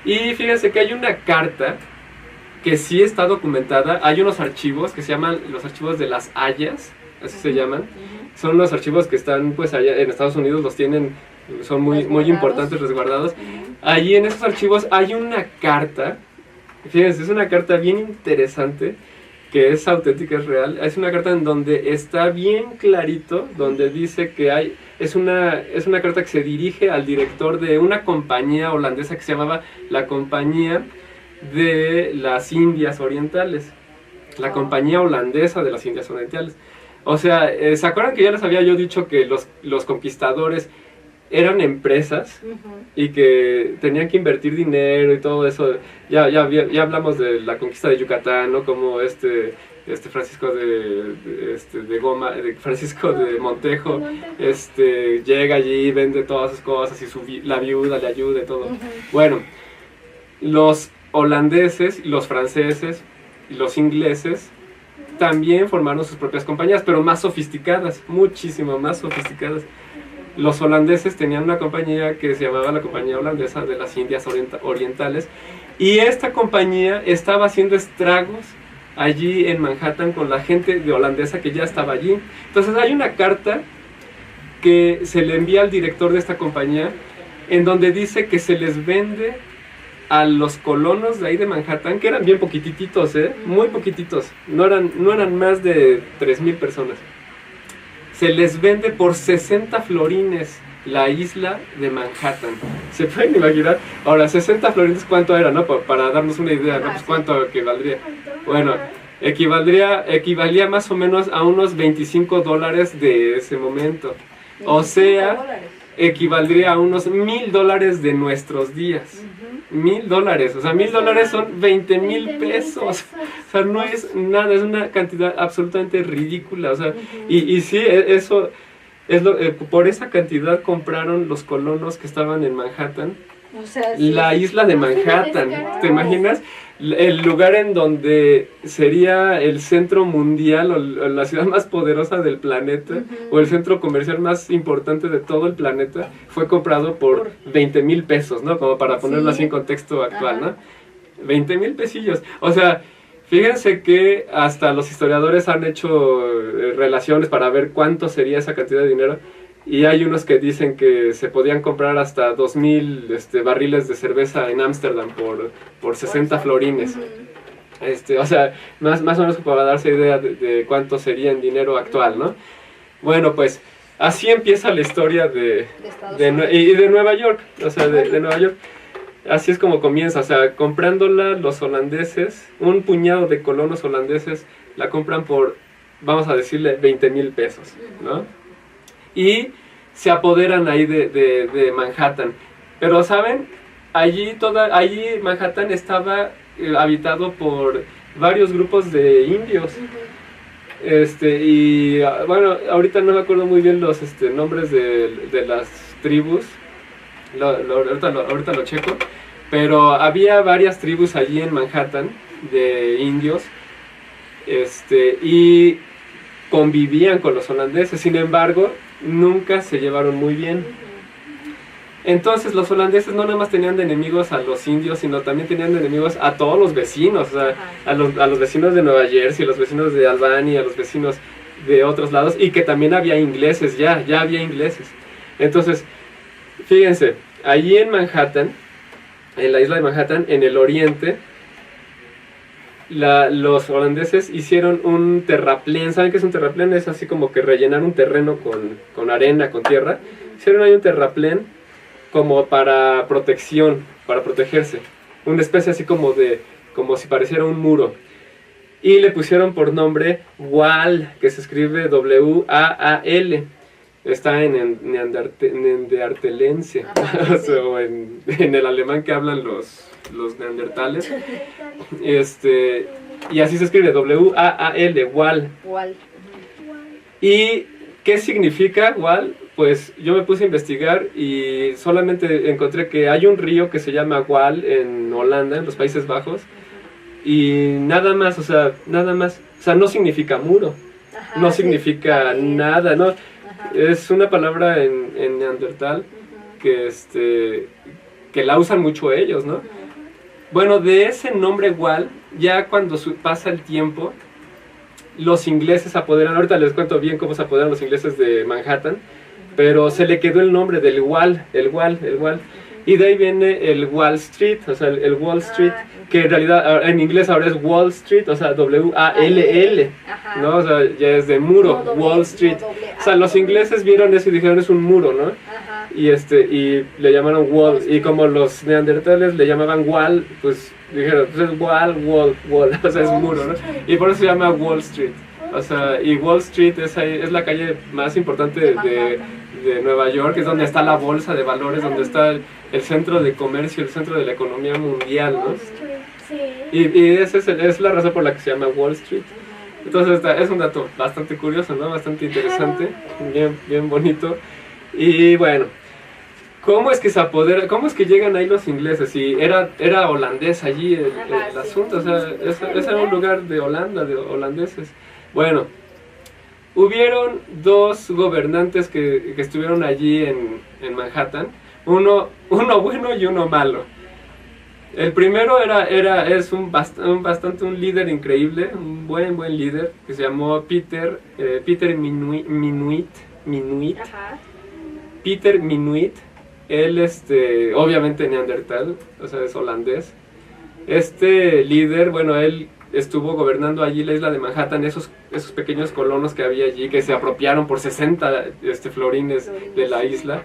Y fíjense que hay una carta que sí está documentada. Hay unos archivos que se llaman los archivos de las Hayas, así se llaman. Son los archivos que están pues allá en Estados Unidos, los tienen, son muy importantes, resguardados. Allí en esos archivos hay una carta. Fíjense, es una carta bien interesante, que es auténtica, es real. Es una carta en donde está bien clarito, donde dice que es una carta que se dirige al director de una compañía holandesa que se llamaba la Compañía de las Indias Orientales. La Compañía Holandesa de las Indias Orientales. O sea, ¿se acuerdan que ya les había yo dicho que los conquistadores eran empresas y que tenían que invertir dinero y todo eso? Ya hablamos de la conquista de Yucatán, ¿no? Como Francisco Francisco de Montejo, llega allí, vende todas sus cosas y la viuda le ayuda y todo. Bueno, los holandeses, los franceses y los ingleses también formaron sus propias compañías, pero más sofisticadas, muchísimo más sofisticadas. Los holandeses tenían una compañía que se llamaba la Compañía Holandesa de las Indias Orientales, y esta compañía estaba haciendo estragos allí en Manhattan con la gente de holandesa que ya estaba allí. Entonces hay una carta que se le envía al director de esta compañía en donde dice que se les vende a los colonos de ahí de Manhattan, que eran bien poquititos, muy poquititos, no eran más de 3,000 personas. Se les vende por 60 florines la isla de Manhattan. ¿Se pueden imaginar? Ahora, 60 florines, ¿cuánto era, no? Para darnos una idea, ¿no? Pues, ¿cuánto equivaldría? Bueno, equivalía más o menos a unos $25 de ese momento. O sea, equivaldría a unos $1,000 de nuestros días. $1,000, o sea, $1,000 son 20,000 pesos. O sea, no es nada, es una cantidad absolutamente ridícula. O sea, y sí, eso es por esa cantidad compraron los colonos que estaban en Manhattan. O sea, sí, la isla de Manhattan. ¿Te imaginas? El lugar en donde sería el centro mundial o la ciudad más poderosa del planeta, o el centro comercial más importante de todo el planeta, fue comprado por 20,000 pesos, ¿no? Como para ponerlo así en contexto actual, ¿no? 20,000 pesillos. O sea, fíjense que hasta los historiadores han hecho relaciones para ver cuánto sería esa cantidad de dinero. Y hay unos que dicen que se podían comprar hasta 2,000 barriles de cerveza en Ámsterdam por 60 florines. O sea, más o menos para darse idea de cuánto sería en dinero actual, ¿no? Bueno, pues así empieza la historia de Nueva York, o sea, de Nueva York. Así es como comienza, o sea, comprándola los holandeses, un puñado de colonos holandeses la compran por, vamos a decirle, 20,000 pesos, ¿no? Y se apoderan ahí de Manhattan. Pero, ¿saben? Allí Manhattan estaba habitado por varios grupos de indios. Y bueno, ahorita no me acuerdo muy bien los nombres de las tribus. Ahorita lo checo. Pero había varias tribus allí en Manhattan de indios. Y convivían con los holandeses. Sin embargo, nunca se llevaron muy bien. Entonces los holandeses no nada más tenían de enemigos a los indios, sino también tenían de enemigos a todos los vecinos, o sea, a los vecinos de Nueva Jersey, a los vecinos de Albany, a los vecinos de otros lados, y que también había ingleses, ya había ingleses. Entonces, fíjense, allí en Manhattan, en la isla de Manhattan, en el oriente, los holandeses hicieron un terraplén. ¿Saben qué es un terraplén? Es así como que rellenar un terreno con arena, con tierra. Hicieron ahí un terraplén como para protección, para protegerse. Una especie así como si pareciera un muro. Y le pusieron por nombre Wall, que se escribe W-A-A-L. Está en neandertalense, o en el alemán que hablan los neandertales. Y así se escribe W-A-A-L, Wall. ¿Y qué significa Wall? Pues yo me puse a investigar y solamente encontré que hay un río que se llama Wal en Holanda, en los Países Bajos, y nada más, o sea, no significa muro, no significa nada, ¿no? Es una palabra en neandertal que la usan mucho ellos, ¿no? Bueno, de ese nombre Wal, ya cuando pasa el tiempo, los ingleses apoderan, ahorita les cuento bien cómo se apoderan los ingleses de Manhattan, pero se le quedó el nombre del Wall, el Wall. Y de ahí viene el Wall Street, o sea, el Wall Street, que en realidad en inglés ahora es Wall Street, o sea, W-A-L-L, ¿no? O sea, ya es de muro, Wall Street. O sea, los ingleses vieron eso y dijeron es un muro, ¿no? Y le llamaron Wall, y como los neandertales le llamaban Wall, pues dijeron, pues es Wall, o sea, es muro, ¿no? Y por eso se llama Wall Street. O sea, y Wall Street es la calle más importante de Nueva York, es donde está la bolsa de valores, donde está el centro de comercio, el centro de la economía mundial, ¿no? Y esa es la razón por la que se llama Wall Street. Entonces es un dato bastante curioso, ¿no? Bastante interesante, bien bonito. Y bueno, ¿cómo es que llegan ahí los ingleses? Y era holandés allí el asunto, o sea, ese era un lugar de Holanda, de holandeses. Bueno, hubieron dos gobernantes que estuvieron allí en Manhattan, uno bueno y uno malo. El primero es un líder increíble, un buen líder, que se llamó Peter Minuit. Peter Minuit, él obviamente neandertal, o sea, es holandés. Este líder, bueno, él estuvo gobernando allí la isla de Manhattan, esos pequeños colonos que había allí, que se apropiaron por 60 florines de la isla,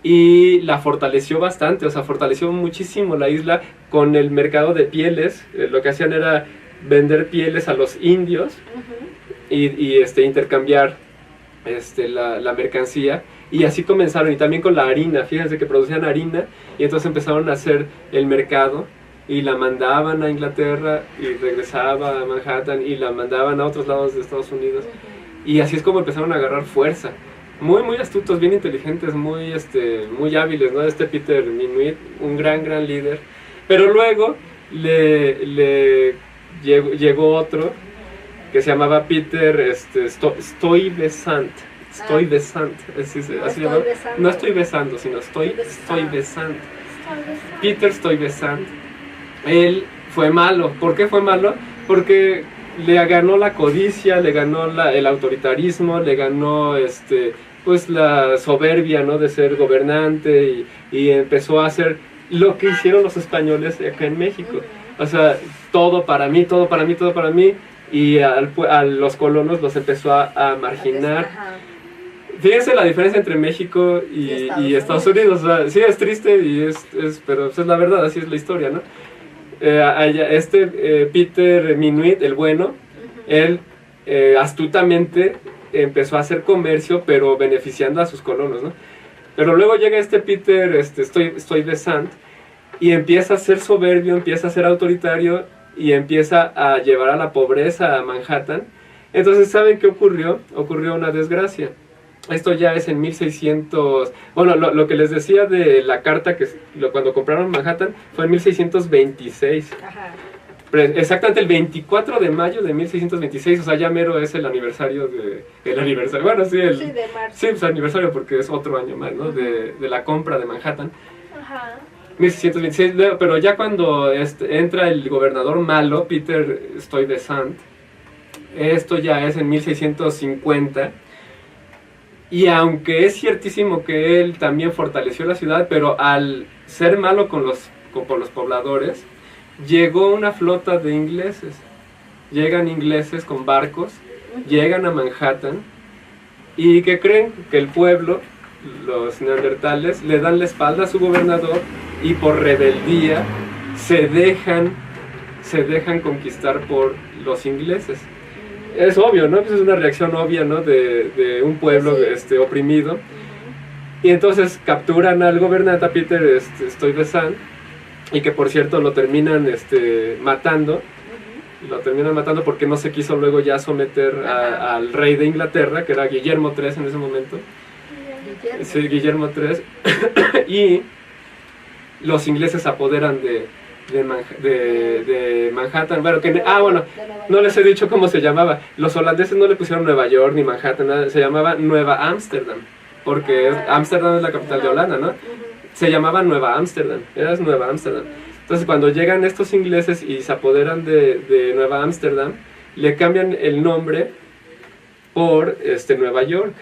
y la fortaleció bastante, o sea, fortaleció muchísimo la isla con el mercado de pieles. Lo que hacían era vender pieles a los indios y intercambiar la mercancía, y así comenzaron. Y también con la harina, fíjense que producían harina, y entonces empezaron a hacer el mercado, y la mandaban a Inglaterra y regresaba a Manhattan y la mandaban a otros lados de Estados Unidos, y así es como empezaron a agarrar fuerza. Muy astutos, bien inteligentes, muy hábiles, ¿no? Peter Minuit, un gran líder. Pero luego llegó otro que se llamaba Peter Stuyvesant. No estoy besando, sino Stuyvesant. Peter Stuyvesant. Él fue malo. ¿Por qué fue malo? Porque le ganó la codicia, le ganó el autoritarismo, le ganó pues la soberbia, ¿no? De ser gobernante, y empezó a hacer lo que hicieron los españoles acá en México. O sea, todo para mí, y a los colonos los empezó a marginar. Fíjense la diferencia entre México y Estados Unidos. O sea, sí, es triste, pero es la verdad, así es la historia, ¿no? Peter Minuit, el bueno, él astutamente empezó a hacer comercio, pero beneficiando a sus colonos, ¿no? Pero luego llega Peter Stuyvesant, y empieza a ser soberbio, empieza a ser autoritario, y empieza a llevar a la pobreza a Manhattan, Entonces, ¿saben qué ocurrió? Ocurrió una desgracia. Esto ya es en 1600... Bueno, lo que les decía de la carta, cuando compraron Manhattan, fue en 1626. Ajá. Exactamente el 24 de mayo de 1626, o sea, ya mero es el aniversario bueno, sí, Sí, de marzo. sí, pues aniversario porque es otro año más, ¿no? De la compra de Manhattan. Ajá. 1626, pero ya cuando entra el gobernador malo, Peter Stuyvesant, esto ya es en 1650, y aunque es ciertísimo que él también fortaleció la ciudad, pero al ser malo con los pobladores, llegó una flota de ingleses. Llegan ingleses con barcos, llegan a Manhattan, y ¿qué creen? Que el pueblo, los neandertales, le dan la espalda a su gobernador y por rebeldía se dejan conquistar por los ingleses. Es obvio, ¿no? Pues es una reacción obvia, ¿no? De un pueblo oprimido. Y entonces capturan al gobernante, a Peter Stuyvesant, y que por cierto lo terminan matando. Lo terminan matando porque no se quiso luego ya someter al rey de Inglaterra, que era Guillermo III en ese momento. Sí, Guillermo III. Y los ingleses se apoderan de Manhattan. Bueno, no les he dicho cómo se llamaba. Los holandeses no le pusieron Nueva York ni Manhattan, nada, se llamaba Nueva Ámsterdam, porque Ámsterdam es la capital de Holanda, ¿no? Se llamaba Nueva Ámsterdam, era Nueva Ámsterdam. Entonces cuando llegan estos ingleses y se apoderan de Nueva Ámsterdam, le cambian el nombre por Nueva York,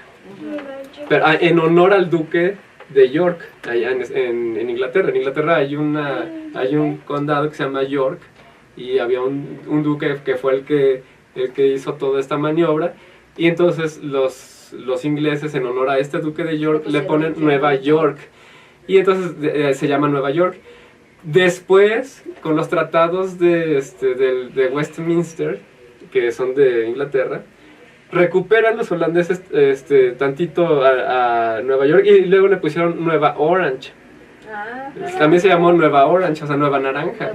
pero en honor al duque de York, allá en Inglaterra. En Inglaterra hay un condado que se llama York, y había un duque que fue el que hizo toda esta maniobra, y entonces los ingleses, en honor a este duque de York, le ponen Nueva York, y entonces se llama Nueva York. Después, con los tratados de Westminster, que son de Inglaterra, recuperan los holandeses tantito a Nueva York, y luego le pusieron Nueva Orange. También se llamó Nueva Orange, o sea, Nueva Naranja.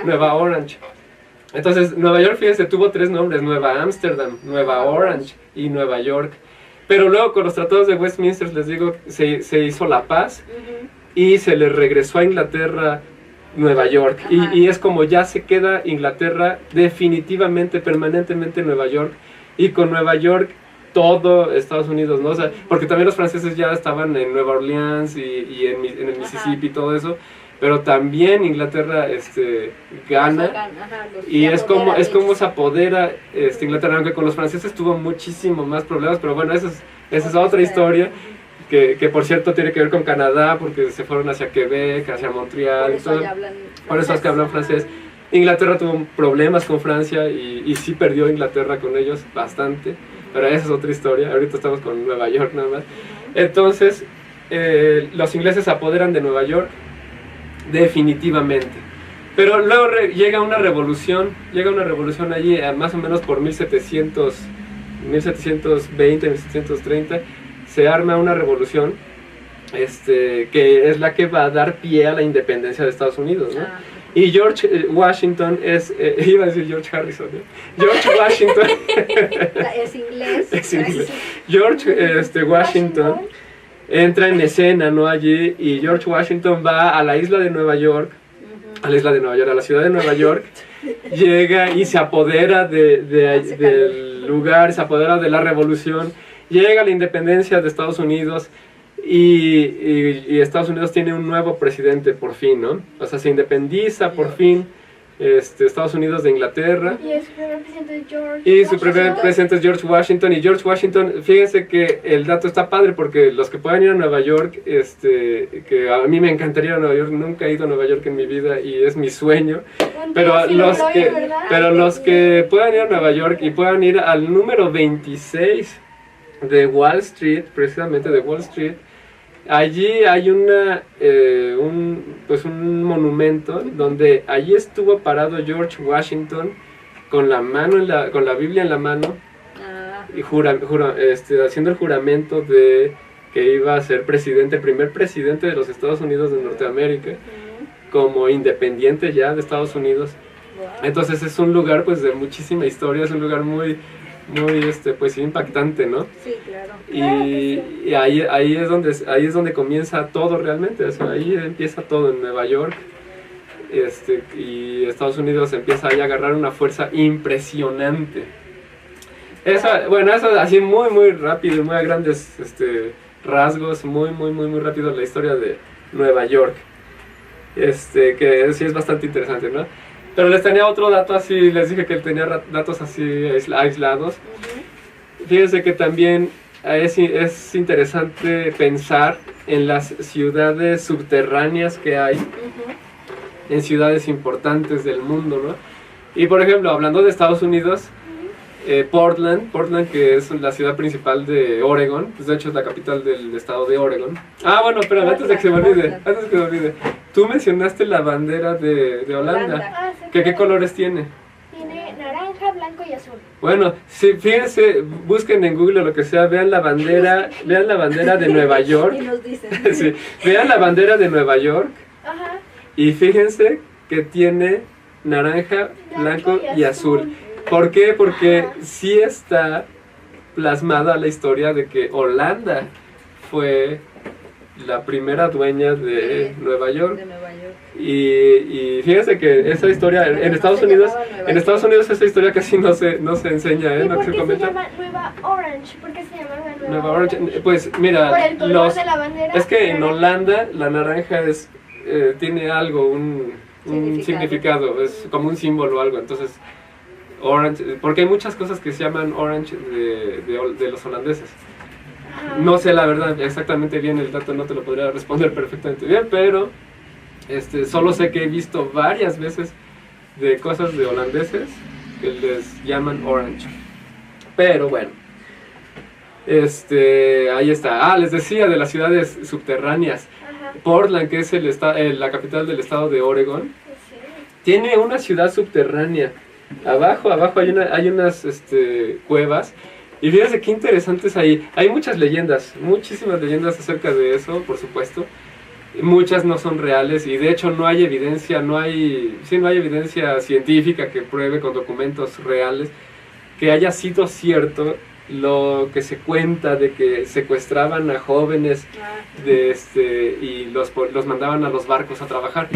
Nueva Orange. Entonces, Nueva York, fíjense, tuvo 3 nombres: Nueva Ámsterdam, Nueva Orange y Nueva York. Pero luego con los tratados de Westminster, les digo, se hizo la paz, y se le regresó a Inglaterra Nueva York. Y es como ya se queda Inglaterra definitivamente, permanentemente en Nueva York. Y con Nueva York todo Estados Unidos, ¿no? O sea, porque también los franceses ya estaban en Nueva Orleans y en el Mississippi y todo eso, pero también Inglaterra gana, y es como se apodera Inglaterra, aunque con los franceses tuvo muchísimo más problemas, pero bueno, esa es otra historia, que por cierto tiene que ver con Canadá, porque se fueron hacia Quebec, hacia Montreal, por eso es que hablan francés. Inglaterra tuvo problemas con Francia, y sí perdió Inglaterra con ellos bastante, pero esa es otra historia. Ahorita estamos con Nueva York nada más. Entonces, los ingleses se apoderan de Nueva York definitivamente, pero luego llega una revolución allí, más o menos por 1720, 1730, se arma una revolución, que es la que va a dar pie a la independencia de Estados Unidos, ¿no? Y George Washington iba a decir George Harrison, ¿no? George Washington es inglés. Es inglés. George Washington entra en escena, ¿no? Allí, y George Washington va a la isla de Nueva York, a la ciudad de Nueva York, llega y se apodera del lugar, se apodera de la revolución, llega a la independencia de Estados Unidos. Y Estados Unidos tiene un nuevo presidente por fin, ¿no? O sea, se independiza por fin Estados Unidos de Inglaterra. Y su primer presidente es George Y su primer presidente es George Washington. Y George Washington, fíjense que el dato está padre, porque los que puedan ir a Nueva York, que a mí me encantaría ir a Nueva York, nunca he ido a Nueva York en mi vida y es mi sueño. Pero los que puedan ir a Nueva York y puedan ir al número 26 de Wall Street, precisamente de Wall Street, allí hay un monumento donde allí estuvo parado George Washington con la Biblia en la mano, y haciendo el juramento de que iba a ser presidente, el primer presidente de los Estados Unidos de Norteamérica, como independiente ya de Estados Unidos. Entonces es un lugar pues de muchísima historia, es un lugar muy pues impactante, ¿no? Sí, claro. Y ahí es donde comienza todo realmente, o sea, ahí empieza todo en Nueva York. Y Estados Unidos empieza ahí a agarrar una fuerza impresionante. Eso así muy rápido, muy a grandes rasgos, muy rápido la historia de Nueva York. Que sí es bastante interesante, ¿no? Pero les tenía otro dato así, les dije que tenía datos así aislados. Fíjense que también es interesante pensar en las ciudades subterráneas que hay en ciudades importantes del mundo, ¿no? Y por ejemplo, hablando de Estados Unidos, Portland, que es la ciudad principal de Oregon, pues de hecho es la capital del estado de Oregon. Ah, bueno, pero antes de que se me olvide, tú mencionaste la bandera de Holanda. ¿Qué colores tiene? Tiene naranja, blanco y azul. Bueno, sí, fíjense, busquen en Google o lo que sea, vean la bandera de Nueva York. Y nos dicen. Sí, vean la bandera de Nueva York. Ajá. Y fíjense que tiene naranja, blanco y azul. ¿Por qué? Porque sí está plasmada la historia de que Holanda fue la primera dueña de Nueva York. De Nueva York. Y fíjense que esa historia en Estados Unidos esa historia casi no se enseña, ¿Y no por se qué se comenta. llama Nueva Orange? ¿Por qué se llama Nueva Orange, pues mira, ¿Por el color de la bandera? es que en Holanda la naranja tiene algo, un significado, es como un símbolo o algo, entonces Orange, porque hay muchas cosas que se llaman Orange de los holandeses. Ajá. No sé la verdad exactamente bien el dato, no te lo podría responder perfectamente bien, pero solo sé que he visto varias veces de cosas de holandeses que les llaman Orange. Pero bueno, ahí está. Les decía de las ciudades subterráneas. Ajá. Portland, que es la capital del estado de Oregon, Sí. tiene una ciudad subterránea. Abajo hay unas cuevas. Y fíjense qué interesantes ahí. Hay muchas leyendas, muchísimas leyendas acerca de eso, por supuesto. Muchas no son reales y de hecho no hay evidencia, no hay evidencia científica que pruebe con documentos reales que haya sido cierto lo que se cuenta de que secuestraban a jóvenes y los mandaban a los barcos a trabajar.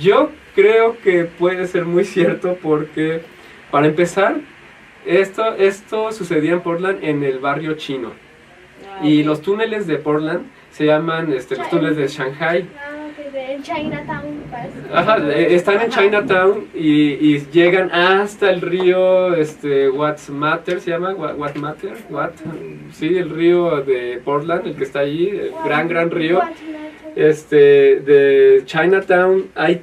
Yo creo que puede ser muy cierto porque, para empezar, esto sucedía en Portland en el barrio chino. Y los túneles de Portland se llaman los túneles de Shanghai. En Chinatown, parece. Ajá, están en Chinatown y llegan hasta el río Whatmatter, se llama Whatmatter, sí, el río de Portland, el que está allí, el gran río. De Chinatown hay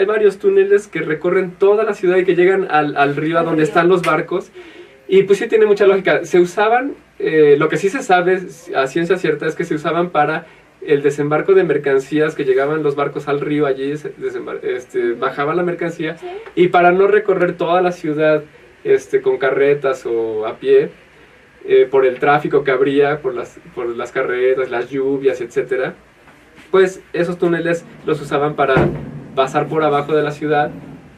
varios túneles que recorren toda la ciudad y que llegan al río a donde están los barcos. Y pues sí tiene mucha lógica. Se usaban, lo que sí se sabe a ciencia cierta es que se usaban para el desembarco de mercancías, que llegaban los barcos al río, allí bajaba la mercancía, ¿Sí? y para no recorrer toda la ciudad con carretas o a pie, por el tráfico que habría, por las carretas, las lluvias, etcétera, pues esos túneles los usaban para pasar por abajo de la ciudad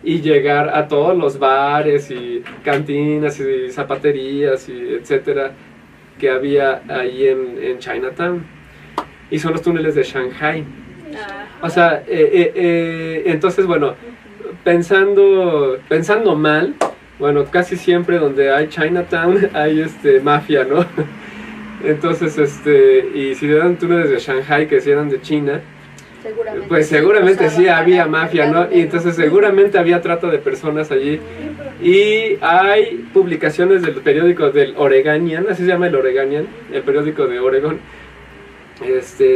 y llegar a todos los bares y cantinas y zapaterías y etcétera que había ahí en Chinatown. Y son los túneles de Shanghai. O sea, entonces, bueno, pensando mal, bueno, casi siempre donde hay Chinatown hay mafia, ¿no? Entonces, y si eran túneles de Shanghai que si eran de China, pues seguramente sí había mafia, ¿no? Y entonces seguramente había trata de personas allí. Y hay publicaciones del periódico del Oregonian, así se llama el Oregonian, el periódico de Oregon.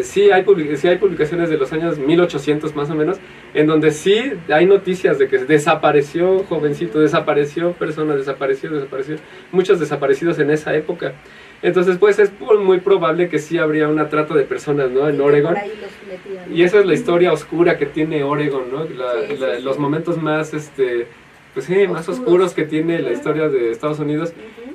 Sí hay publicaciones de los años 1800 más o menos, en donde sí hay noticias de que desapareció jovencito, desapareció persona, desapareció, muchos desaparecidos en esa época. Entonces pues es muy probable que sí habría una trata de personas, ¿no? En Oregon. Y esa es la historia oscura que tiene Oregon, ¿no? Los momentos más pues sí, más oscuros que tiene la historia de Estados Unidos.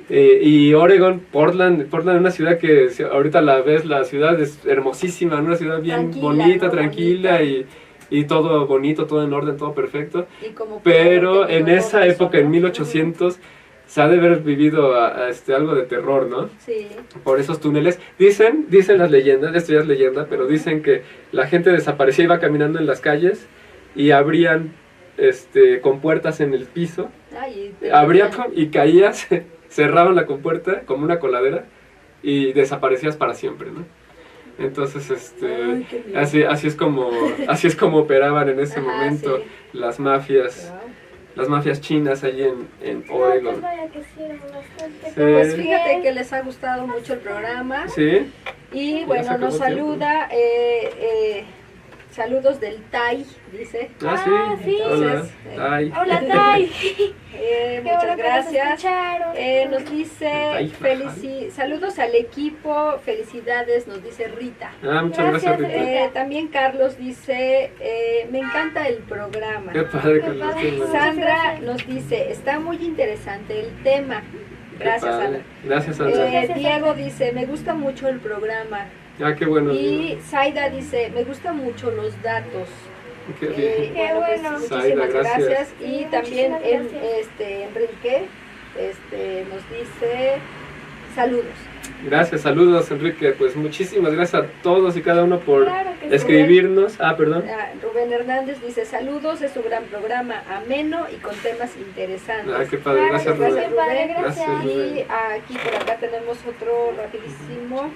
Y Oregon, Portland, una ciudad que ahorita la ves, la ciudad es hermosísima, una ciudad bien bonita, tranquila y todo bonito, todo en orden, todo perfecto. Pero en esa época, en 1800, se ha de haber vivido algo de terror, ¿no? Sí. Por esos túneles. Dicen las leyendas, esto ya es leyenda, pero dicen que la gente desaparecía, iba caminando en las calles y abrían compuertas en el piso, Ay, abrían y caías, cerraban la compuerta como una coladera y desaparecías para siempre, ¿no? Entonces, Ay, qué miedo. así es como operaban en ese Ajá, momento sí. las mafias. Wow. Las mafias chinas allí en No, pues Oregon. vaya que sí, era bastante. Sí. Pues fíjate que les ha gustado mucho el programa. Sí, Y Ya bueno, se acabó nos el tiempo. saluda, saludos del Tai, dice. Ah, sí. Hola. Entonces, Ay. Hola, Tai. Qué Muchas bueno que nos gracias. escucharon. Nos dice, Tai. saludos al equipo, felicidades, nos dice Rita. Muchas gracias, Gracias, Rita. También Carlos dice, me encanta el programa. Qué padre, Qué Carlos. padre. Qué bueno. Sandra Gracias. nos dice, está muy interesante el tema. Qué Gracias, padre. Sandra. Gracias, Sandra. Gracias, Diego Sandra. dice, me gusta mucho el programa. Qué bueno. Y Zaida dice, me gustan mucho los datos. Qué bien. Qué bueno. Muchísimas Zaida, gracias. gracias. Y Sí, también muchísimas gracias. Enrique nos dice saludos. Gracias, saludos, Enrique. Pues muchísimas gracias a todos y cada uno por Claro que sí. escribirnos. Perdón. Rubén Hernández dice saludos, es un gran programa, ameno y con temas interesantes. Qué padre. Claro, Gracias, gracias, Rubén. qué padre, Rubén. gracias. Gracias, Rubén. Y aquí por acá tenemos otro rapidísimo.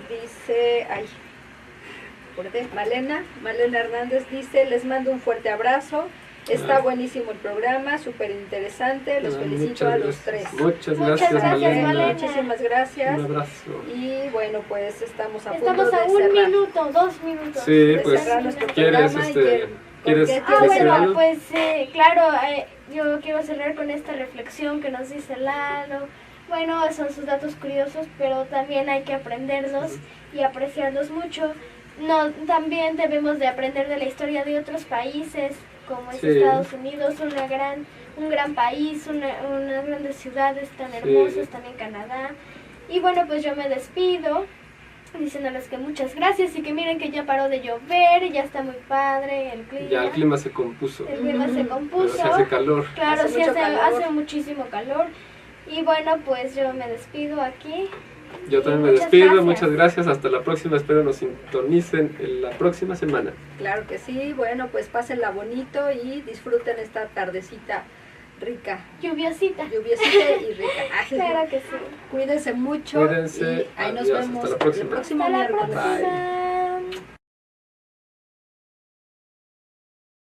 Dice, Malena Hernández dice, les mando un fuerte abrazo. Está buenísimo el programa, súper interesante. Los felicito Muchas a los gracias. tres. Muchas Muchas gracias, gracias, Malena. Muchísimas gracias. Un abrazo. Y bueno, pues estamos a Estamos punto a de un cerrar. minuto, 2 minutos. Sí, de pues, cerrar nuestro ¿quieres, programa y quieres ¿con qué decir Bueno, algo? pues claro, yo quiero cerrar con esta reflexión que nos dice Lalo. Bueno, son sus datos curiosos, pero también hay que aprenderlos y apreciarlos mucho. No, también debemos de aprender de la historia de otros países, como es Sí. Estados Unidos, un gran país, unas grandes ciudades tan hermosas, también Canadá. Y bueno, pues yo me despido diciéndoles que muchas gracias y que miren que ya paró de llover, ya está muy padre el clima. Ya el clima se compuso. El clima se Pero compuso. se hace calor. Claro, Hace sí mucho hace, calor. hace muchísimo calor. Y bueno, pues yo me despido aquí. Yo también me Muchas despido, gracias. muchas gracias, hasta la próxima, espero nos sintonicen en la próxima semana. Claro que sí, bueno, pues pásenla bonito y disfruten esta tardecita rica, Lluviosita. lluviosita y rica. Claro que sí. Cuídense mucho Cuídense, y ahí nos adiós, vemos hasta la próxima. el próximo Hasta la miércoles. próxima.